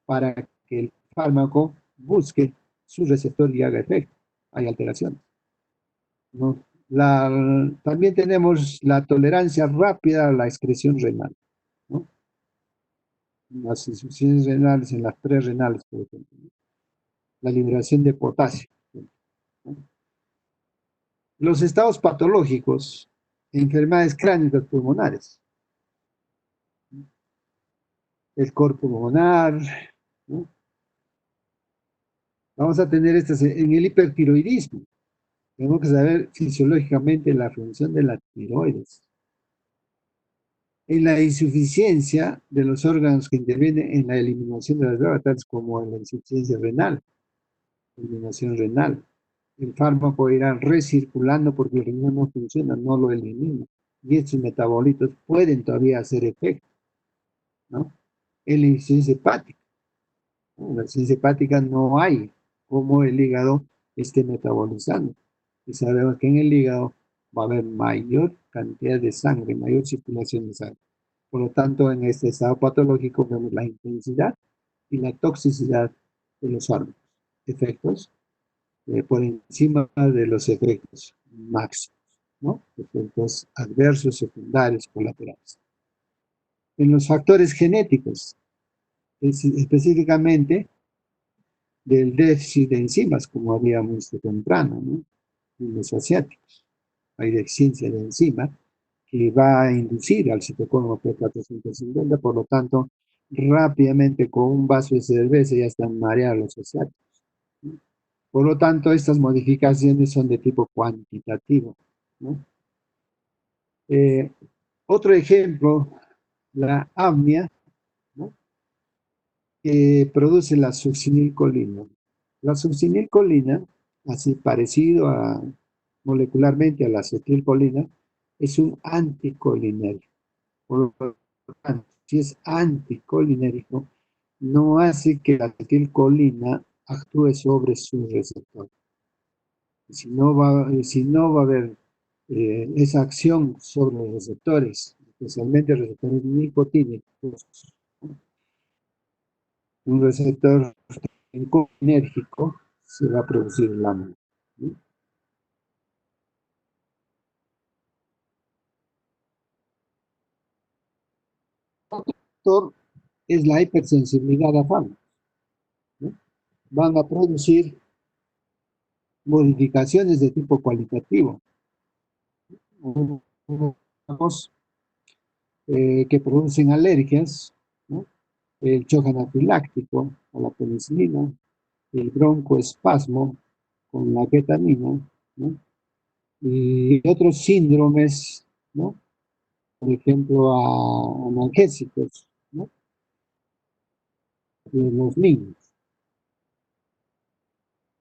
para que el fármaco busque su receptor y haga efecto. Hay alteraciones, ¿no? También tenemos la tolerancia rápida a la excreción renal, ¿no? Las insuficiencias renales en las prerrenales, por ejemplo, ¿no? La liberación de potasio, ¿no? Los estados patológicos, enfermedades crónicas pulmonares, el cor pulmonar, ¿no? Vamos a tener estas en el hipertiroidismo. Tenemos que saber fisiológicamente la función de la tiroides. en la insuficiencia de los órganos que intervienen en la eliminación de las drogas, tales como en la insuficiencia renal, eliminación renal. El fármaco irá recirculando porque el riñón no funciona, no lo elimina. Y estos metabolitos pueden todavía hacer efecto, ¿no? En la insuficiencia hepática, ¿no? En la insuficiencia hepática no hay como el hígado esté metabolizando. Y sabemos que en el hígado va a haber mayor cantidad de sangre, mayor circulación de sangre. Por lo tanto, en este estado patológico vemos la intensidad y la toxicidad de los fármacos, efectos por encima de los efectos máximos, ¿no? Efectos adversos, secundarios, colaterales. En los factores genéticos, específicamente del déficit de enzimas, como habíamos visto temprano, ¿no? En los asiáticos, hay deficiencia de enzima que va a inducir al citocromo P450, por lo tanto, rápidamente con un vaso de cerveza ya están mareados los asiáticos, ¿no? Por lo tanto, estas modificaciones son de tipo cuantitativo, ¿no? Eh, Otro ejemplo, la apnea, ¿no? Que produce la succinilcolina. La succinilcolina, así parecido molecularmente a la acetilcolina, es un anticolinérico. Por lo tanto, si es anticolinérico, no hace que la acetilcolina actúe sobre su receptor. Si no va a haber esa acción sobre los receptores, especialmente receptores nicotínicos, un receptor enérgico, se va a producir el AMI, ¿no? Otro factor es la hipersensibilidad a fármacos, ¿no? Van a producir modificaciones de tipo cualitativo. Que producen alergias, ¿no? El shock anafiláctico a la penicilina, el broncoespasmo con la ketamina, ¿no? Y otros síndromes, ¿no? Por ejemplo, analgésicos, ¿no? De los niños.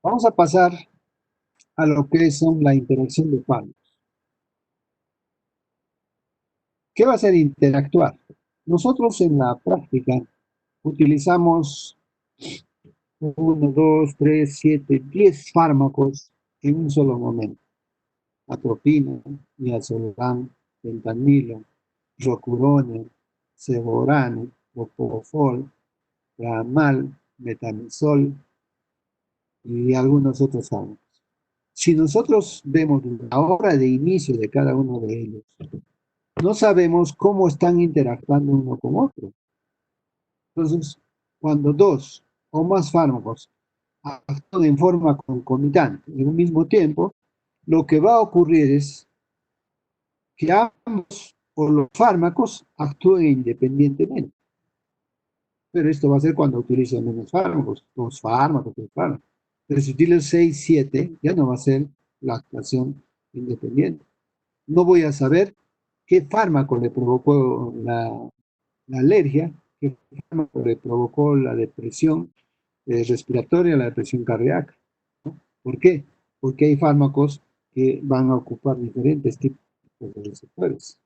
Vamos a pasar a lo que son la interacción de fármacos. ¿Qué va a ser interactuar? Nosotros en la práctica utilizamos 1, 2, 3, 7, 10 fármacos en un solo momento. Atropina, midazolam, fentanilo, rocurona, ceborano, propofol, ramal, metamizol y algunos otros fármacos. Si nosotros vemos la hora de inicio de cada uno de ellos, no sabemos cómo están interactuando uno con otro. Entonces, cuando dos o más fármacos actúan en forma concomitante en un mismo tiempo, lo que va a ocurrir es que ambos o los fármacos actúen independientemente. Pero esto va a ser cuando utilice menos fármacos, 2 fármacos, 3 fármacos. Pero si utilizo 6, 7, ya no va a ser la actuación independiente. No voy a saber qué fármaco le provocó la alergia, qué fármaco le provocó la depresión respiratoria, la depresión cardíaca, ¿no? ¿Por qué? Porque hay fármacos que van a ocupar diferentes tipos de receptores.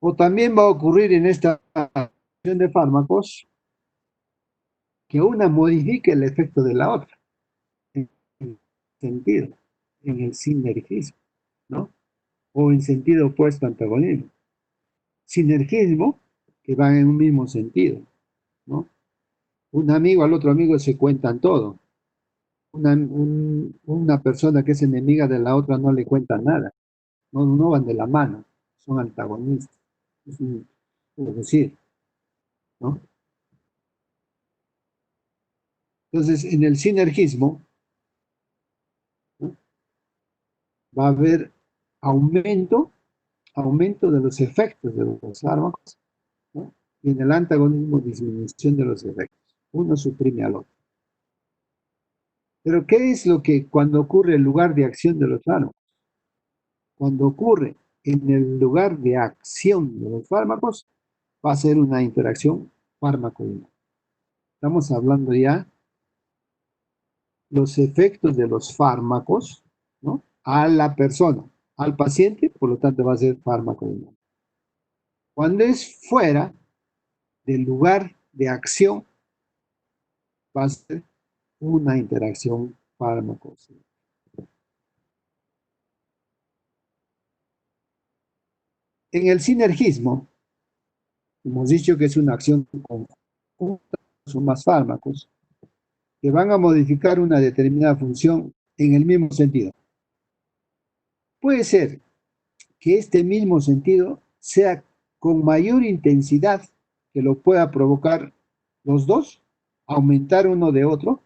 O también va a ocurrir en esta acción de fármacos que una modifique el efecto de la otra, en sentido, en el sinergismo, ¿no? O en sentido opuesto antagonismo. Sinergismo, que van en un mismo sentido, ¿no? Un amigo al otro amigo se cuentan todo. Una persona que es enemiga de la otra no le cuenta nada. No van de la mano, son antagonistas. Es decir, ¿no? Entonces, en el sinergismo, ¿no? Va a haber aumento, aumento de los efectos de los fármacos, ¿no? Y en el antagonismo, disminución de los efectos. Uno suprime al otro. Pero, ¿qué es lo que cuando ocurre el lugar de acción de los fármacos? Cuando ocurre en el lugar de acción de los fármacos va a ser una interacción fármaco-dinámica. Estamos hablando ya los efectos de los fármacos, ¿no?, a la persona, al paciente, por lo tanto va a ser fármaco-dinámico. Cuando es fuera del lugar de acción, va a ser una interacción fármaco-dinámica. En el sinergismo, hemos dicho que es una acción conjunta, son más fármacos que van a modificar una determinada función en el mismo sentido. Puede ser que este mismo sentido sea con mayor intensidad que lo pueda provocar los dos, aumentar uno de otro,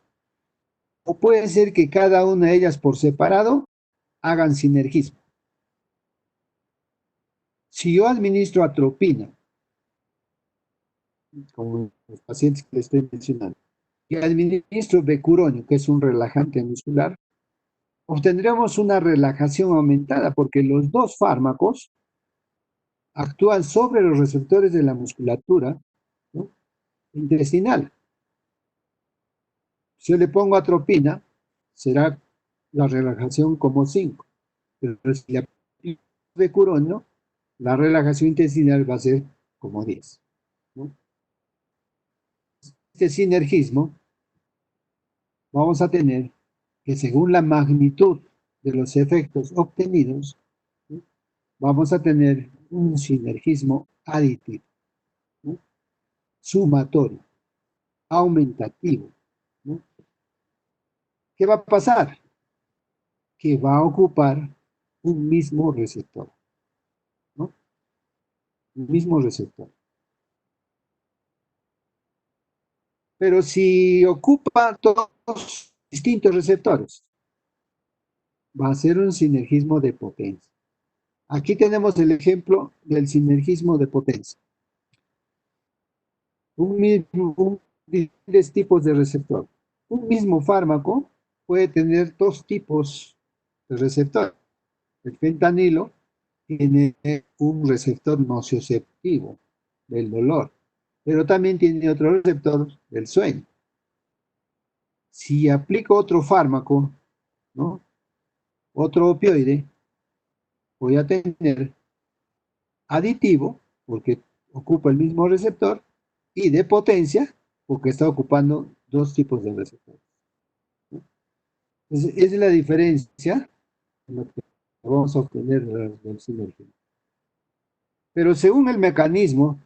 o puede ser que cada una de ellas por separado hagan sinergismo. Si yo administro atropina, como los pacientes que les estoy mencionando, y administro becuronio, que es un relajante muscular, obtendremos una relajación aumentada porque los dos fármacos actúan sobre los receptores de la musculatura, ¿no?, intestinal. Si yo le pongo atropina, será la relajación como 5. Pero si le aplico becuronio, la relajación intestinal va a ser como 10, ¿no? Este sinergismo vamos a tener que según la magnitud de los efectos obtenidos, ¿no?, vamos a tener un sinergismo aditivo, ¿no?, sumatorio, aumentativo, ¿no? ¿Qué va a pasar? Que va a ocupar un mismo receptor, ¿no? Un mismo receptor. Pero si ocupa todos distintos receptores, va a ser un sinergismo de potencia. Aquí tenemos el ejemplo del sinergismo de potencia. Diferentes tipos de receptor. Un mismo fármaco puede tener dos tipos de receptor. El fentanilo tiene un receptor nociceptivo del dolor, pero también tiene otro receptor del sueño. Si aplico otro fármaco, ¿no?, otro opioide, voy a tener aditivo, porque ocupa el mismo receptor, y de potencia, porque está ocupando dos tipos de receptores, ¿no? Entonces, esa es la diferencia en lo que vamos a obtener del sinergismo. Pero según el mecanismo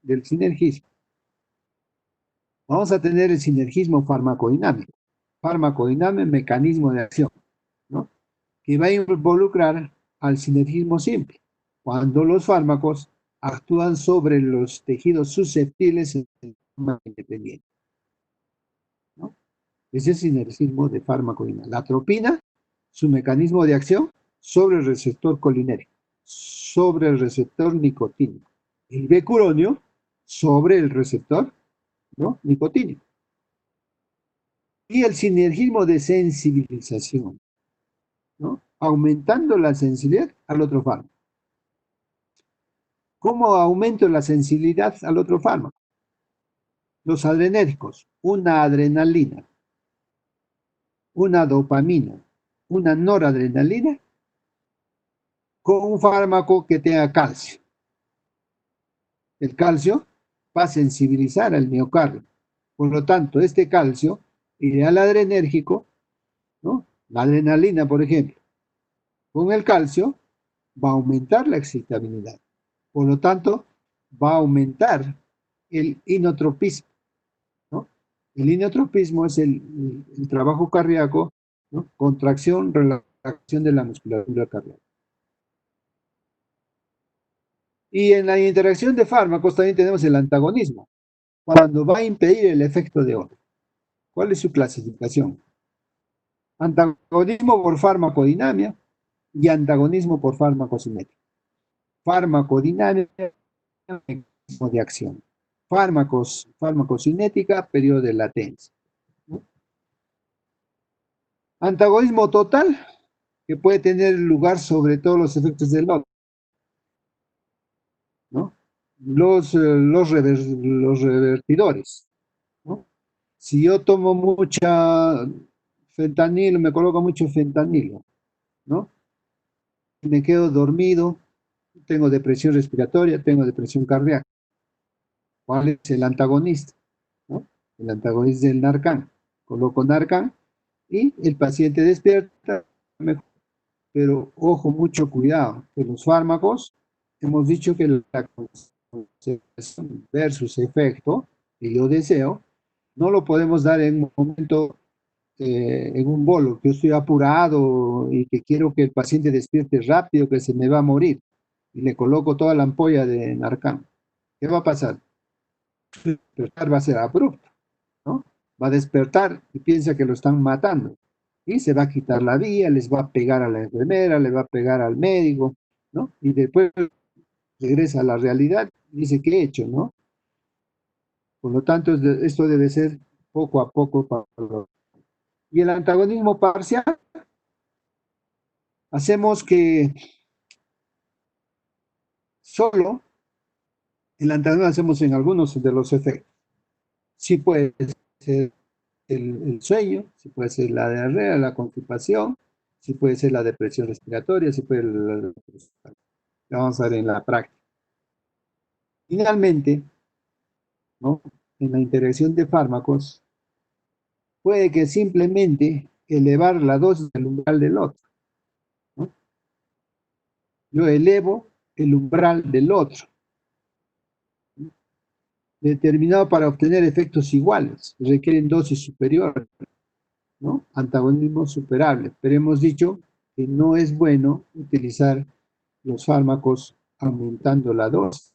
del sinergismo, vamos a tener el sinergismo farmacodinámico. Farmacodinámico, mecanismo de acción, ¿no?, que va a involucrar al sinergismo simple, cuando los fármacos actúan sobre los tejidos susceptibles en forma independiente, ¿no? Ese es el sinergismo de farmacodinámico. La atropina, su mecanismo de acción sobre el receptor colinérico, sobre el receptor nicotínico. El becuronio sobre el receptor, ¿no?, nicotínico. Y el sinergismo de sensibilización, ¿no?, aumentando la sensibilidad al otro fármaco. ¿Cómo aumento la sensibilidad al otro fármaco? Los adrenérgicos, una adrenalina, una dopamina, una noradrenalina, con un fármaco que tenga calcio. El calcio va a sensibilizar al miocardio. Por lo tanto, este calcio irá al adrenérgico, ¿no?, la adrenalina, por ejemplo, con el calcio va a aumentar la excitabilidad. Por lo tanto, va a aumentar el inotropismo, ¿no? El inotropismo es el trabajo cardíaco, ¿no?, contracción, relajación de la musculatura cardíaca. Y en la interacción de fármacos también tenemos el antagonismo, cuando va a impedir el efecto de otro. ¿Cuál es su clasificación? Antagonismo por farmacodinamia y antagonismo por farmacocinética. Farmacodinámica, mecanismo de acción. Farmacocinética, periodo de latencia, ¿no? Antagonismo total que puede tener lugar sobre todos los efectos del otro, ¿no? Los revertidores, ¿no? Si yo tomo mucha fentanilo, me coloco mucho fentanilo, ¿no? Me quedo dormido, tengo depresión respiratoria, tengo depresión cardíaca. ¿Cuál es el antagonista? ¿No? El antagonista del Narcan. Coloco Narcan y el paciente despierta mejor. Pero ojo, mucho cuidado, que los fármacos, hemos dicho que la concentración versus efecto, que yo deseo, no lo podemos dar en un momento, en un bolo, que yo estoy apurado y que quiero que el paciente despierte rápido, que se me va a morir, y le coloco toda la ampolla de Narcan. ¿Qué va a pasar? Despertar va a ser abrupto, ¿no? Va a despertar y piensa que lo están matando. Y se va a quitar la vía, les va a pegar a la enfermera, le va a pegar al médico, ¿no? Y después regresa a la realidad y dice, ¿qué he hecho, no? Por lo tanto, esto debe ser poco a poco. Y el antagonismo parcial, hacemos que solo el antagonismo hacemos en algunos de los efectos. Sí puede ser el sueño, si puede ser la diarrea, la constipación, si puede ser la depresión respiratoria, si puede la vamos a ver en la práctica. Finalmente, ¿no? En la interacción de fármacos, puede que simplemente elevar la dosis del umbral del otro, ¿no? Yo elevo el umbral del otro, ¿no? Determinado para obtener efectos iguales, requieren dosis superiores, ¿no? Antagonismo superable, pero hemos dicho que no es bueno utilizar los fármacos aumentando la dosis.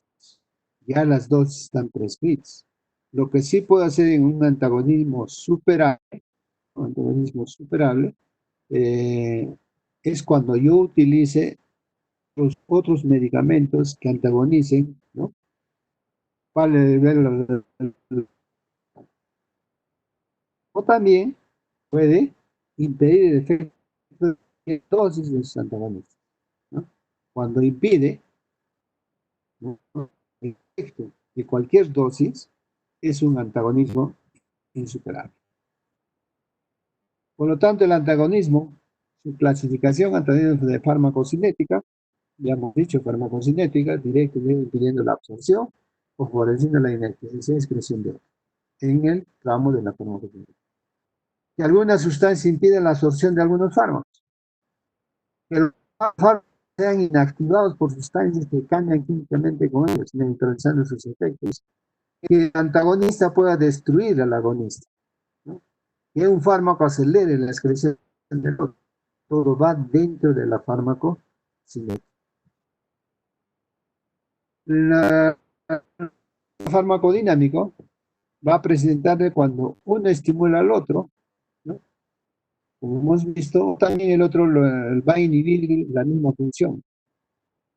Ya las dosis están prescritas. Lo que sí puedo hacer en un antagonismo superable, eh, es cuando yo utilice los otros medicamentos que antagonicen, ¿no? Para o también puede impedir el efecto de dosis de sus antagonistas, ¿no? Cuando impide, ¿no? El efecto de cualquier dosis, es un antagonismo insuperable. Por lo tanto, el antagonismo, su clasificación, antagonismo de farmacocinética, ya hemos dicho, farmacocinética, directamente impidiendo la absorción o favoreciendo la inertización y excreción de otro, en el tramo de la farmacocinética. Que alguna sustancia impide la absorción de algunos fármacos, que los fármacos sean inactivados por sustancias que cambian químicamente con ellos, neutralizando sus efectos. Que el antagonista pueda destruir al agonista, ¿no? Que un fármaco acelere la excreción del otro. Todo va dentro de la farmacocinética. La farmacodinámico va a presentarle cuando uno estimula al otro, ¿no? Como hemos visto, también el otro va a inhibir la misma función,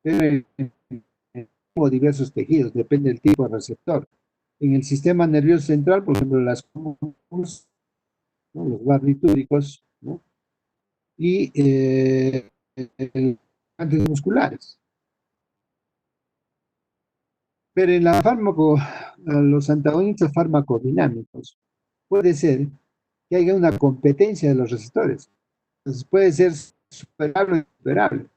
pero en diversos tejidos, depende del tipo de receptor. En el sistema nervioso central, por ejemplo, ¿no? Los barbitúricos, ¿no? Y antes musculares. Pero en los antagonistas farmacodinámicos, puede ser que haya una competencia de los receptores. Entonces puede ser superable o insuperable.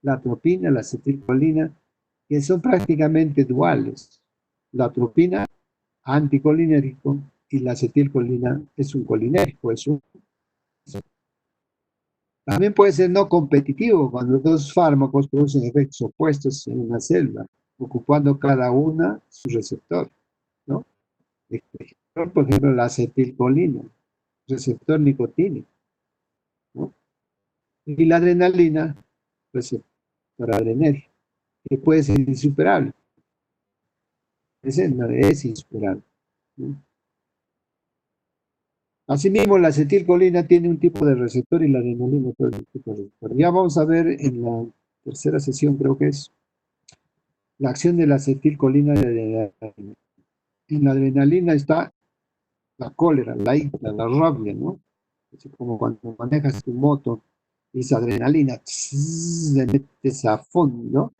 La atropina, la acetilcolina, que son prácticamente duales. La atropina, anticolinérico, y la acetilcolina es un colinérico, también puede ser no competitivo cuando dos fármacos producen efectos opuestos en una célula, ocupando cada una su receptor, ¿no? Por ejemplo, la acetilcolina, receptor nicotínico, ¿no? Y la adrenalina, receptor adrenérgico, que puede ser insuperable. Es insuperable, ¿no? Asimismo, la acetilcolina tiene un tipo de receptor y la adrenalina otro tipo de receptor. Ya vamos a ver en la tercera sesión, creo que es la acción de la acetilcolina y la adrenalina. En la adrenalina está la cólera, la ira, la rabia, ¿no? Así como cuando manejas tu moto es adrenalina, le metes a fondo,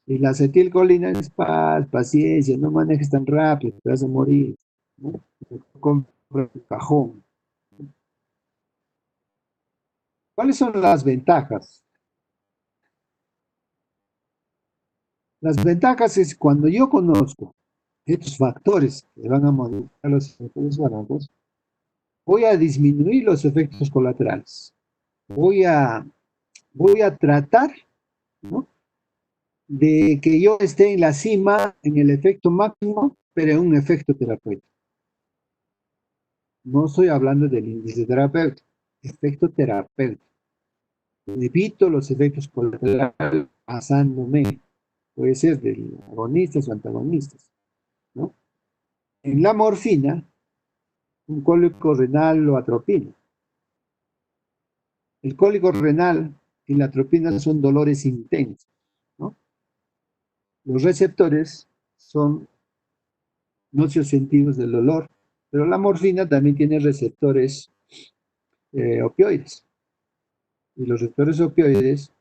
y la acetilcolina es paz, paciencia, no manejes tan rápido, te vas a morir, ¿no? Compra tu cajón. ¿Cuáles son las ventajas? Las ventajas es cuando yo conozco estos factores que van a modificar los efectos fármacos, voy a disminuir los efectos colaterales. Voy a, voy a tratar, ¿no?, de que yo esté en la cima, en el efecto máximo, pero en un efecto terapéutico. No estoy hablando del índice terapéutico, efecto terapéutico. Evito los efectos colaterales basándome, puede ser de agonistas o antagonistas, ¿no? En la morfina, un cólico renal o atropina. El cólico renal y la atropina son dolores intensos, ¿no? Los receptores son nociosentivos del dolor, pero la morfina también tiene receptores opioides. Y los receptores opioides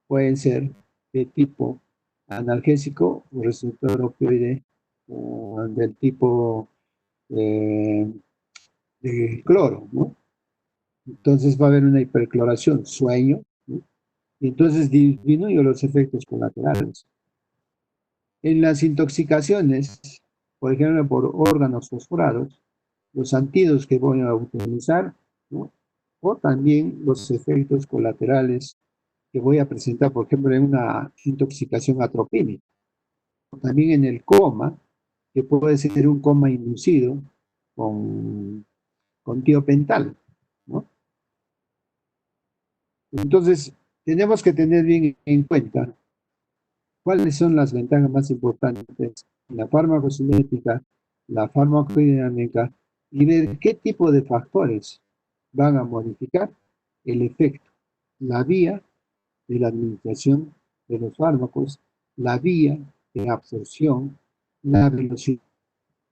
pueden ser de tipo analgésico o receptor opioide del tipo de cloro, ¿no? Entonces va a haber una hipercloración, sueño, ¿no? Y entonces disminuye los efectos colaterales. En las intoxicaciones, por ejemplo, por órganos fosforados, los antídotos que voy a utilizar, ¿no?, o también los efectos colaterales que voy a presentar, por ejemplo, en una intoxicación atropínica. También en el coma, que puede ser un coma inducido con, con tiopental, ¿no? Entonces, tenemos que tener bien en cuenta cuáles son las ventajas más importantes en la farmacocinética, la farmacodinámica, y ver qué tipo de factores van a modificar el efecto, la vía de la administración de los fármacos, la vía de absorción, la velocidad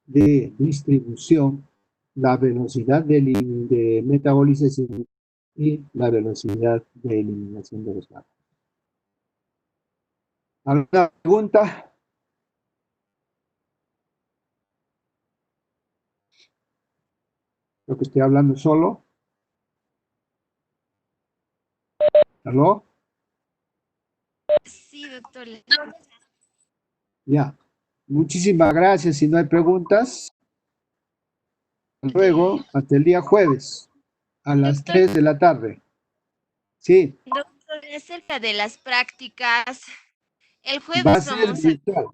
de distribución, la velocidad de metabolización y la velocidad de eliminación de los fármacos. ¿Alguna pregunta? Creo que estoy hablando solo. ¿Aló? Sí, doctor. Ya. Muchísimas gracias. Si no hay preguntas, luego, hasta el día jueves, a las Doctor, 3 de la tarde. Sí, doctor, acerca de las prácticas, el va a jueves ser vamos a virtual.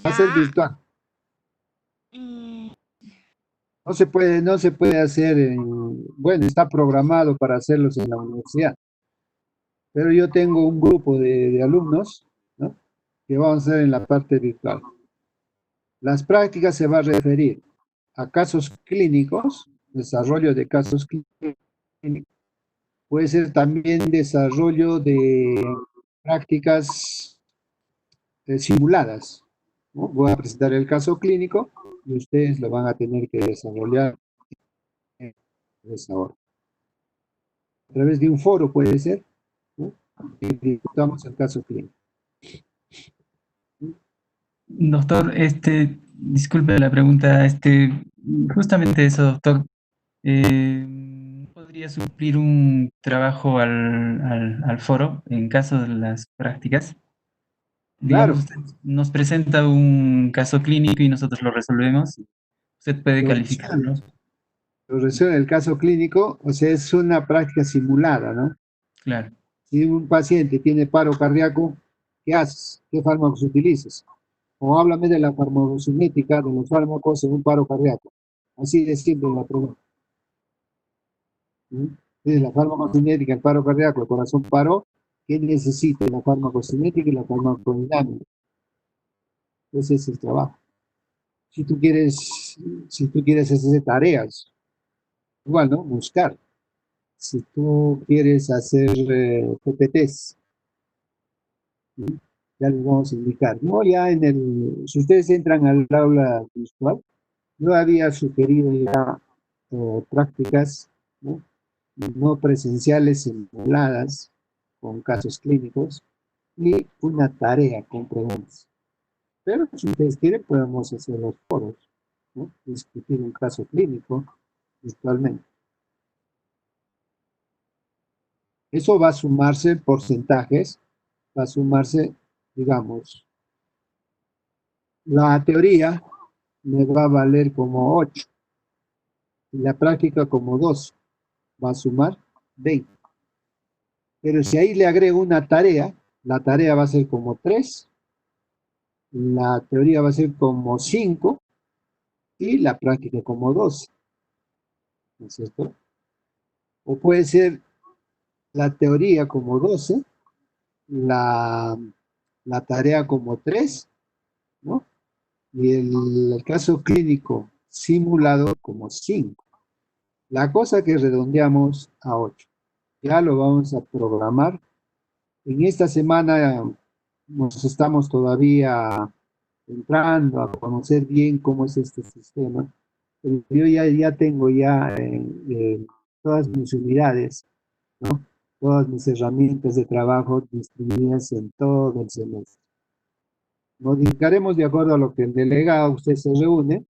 Va a ser ya. virtual. mm, No se puede hacer bueno, está programado para hacerlos en la universidad, pero yo tengo un grupo de alumnos, ¿no?, que vamos a hacer en la parte virtual. Las prácticas se va a referir a casos clínicos, desarrollo de casos clínicos, puede ser también desarrollo de prácticas simuladas, ¿no? Voy a presentar el caso clínico y ustedes lo van a tener que desarrollar en esa hora. A través de un foro puede ser, ¿no?, y discutamos el caso clínico. Doctor, disculpe la pregunta, justamente eso, doctor. ¿Podría suplir un trabajo al foro en caso de las prácticas? Digamos, Claro, usted nos presenta un caso clínico y nosotros lo resolvemos. Usted puede lo calificarlo. resuelve, lo resuelve el caso clínico, o sea, es una práctica simulada, ¿no? Claro, Si un paciente tiene paro cardíaco, ¿qué haces? ¿Qué fármacos utilizas? O háblame de la farmacocinética de los fármacos en un paro cardíaco. Así de simple la pregunta. ¿Mm? Entonces, la farmacocinética, el paro cardíaco, el corazón paró, ¿qué necesita la farmacocinética y la farmacodinámica? Ese es el trabajo. Si tú quieres, si tú quieres hacer tareas, bueno, buscar. Si tú quieres hacer PPTs, ya les vamos a indicar. No, ya si ustedes entran al aula virtual, yo había sugerido ya prácticas, ¿no?, no presenciales simuladas con casos clínicos y una tarea con preguntas. Pero si ustedes quieren, podemos hacer los foros, ¿no? Discutir un caso clínico virtualmente. Eso va a sumarse porcentajes, va a sumarse, digamos, la teoría me va a valer como 8 y la práctica como 2, va a sumar 20. Pero si ahí le agrego una tarea, la tarea va a ser como 3, la teoría va a ser como 5 y la práctica como 12, ¿no es cierto? O puede ser la teoría como 12, la, la tarea como 3, ¿no? Y el caso clínico simulado como 5. La cosa que redondeamos a 8. Ya lo vamos a programar. En esta semana nos estamos todavía entrando a conocer bien cómo es este sistema. Pero yo ya tengo todas mis unidades, ¿no? Todas mis herramientas de trabajo distribuidas en todo el semestre. Nos dedicaremos de acuerdo a lo que el delegado, usted se reúne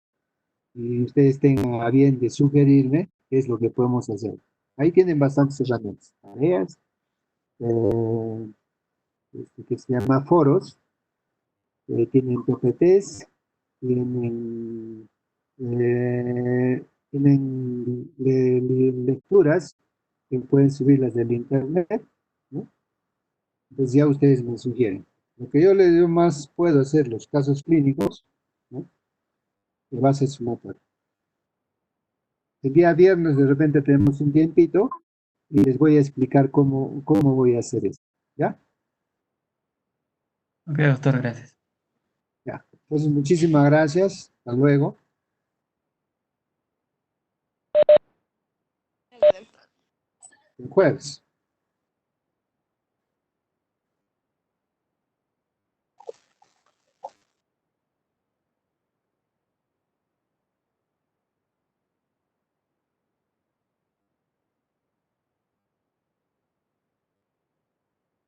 y ustedes tengan a bien de sugerirme qué es lo que podemos hacer. Ahí tienen bastantes herramientas, tareas, que se llama foros, tienen PPTs, tienen, lecturas que pueden subirlas del internet, ¿no? Entonces ya ustedes me sugieren. Lo que yo más puedo hacer, los casos clínicos, ¿no? De base sumatoria. El día viernes de repente tenemos un tiempito y les voy a explicar cómo voy a hacer esto. ¿Ya? Ok, doctor, gracias. Ya. Entonces, muchísimas gracias. Hasta luego. El jueves.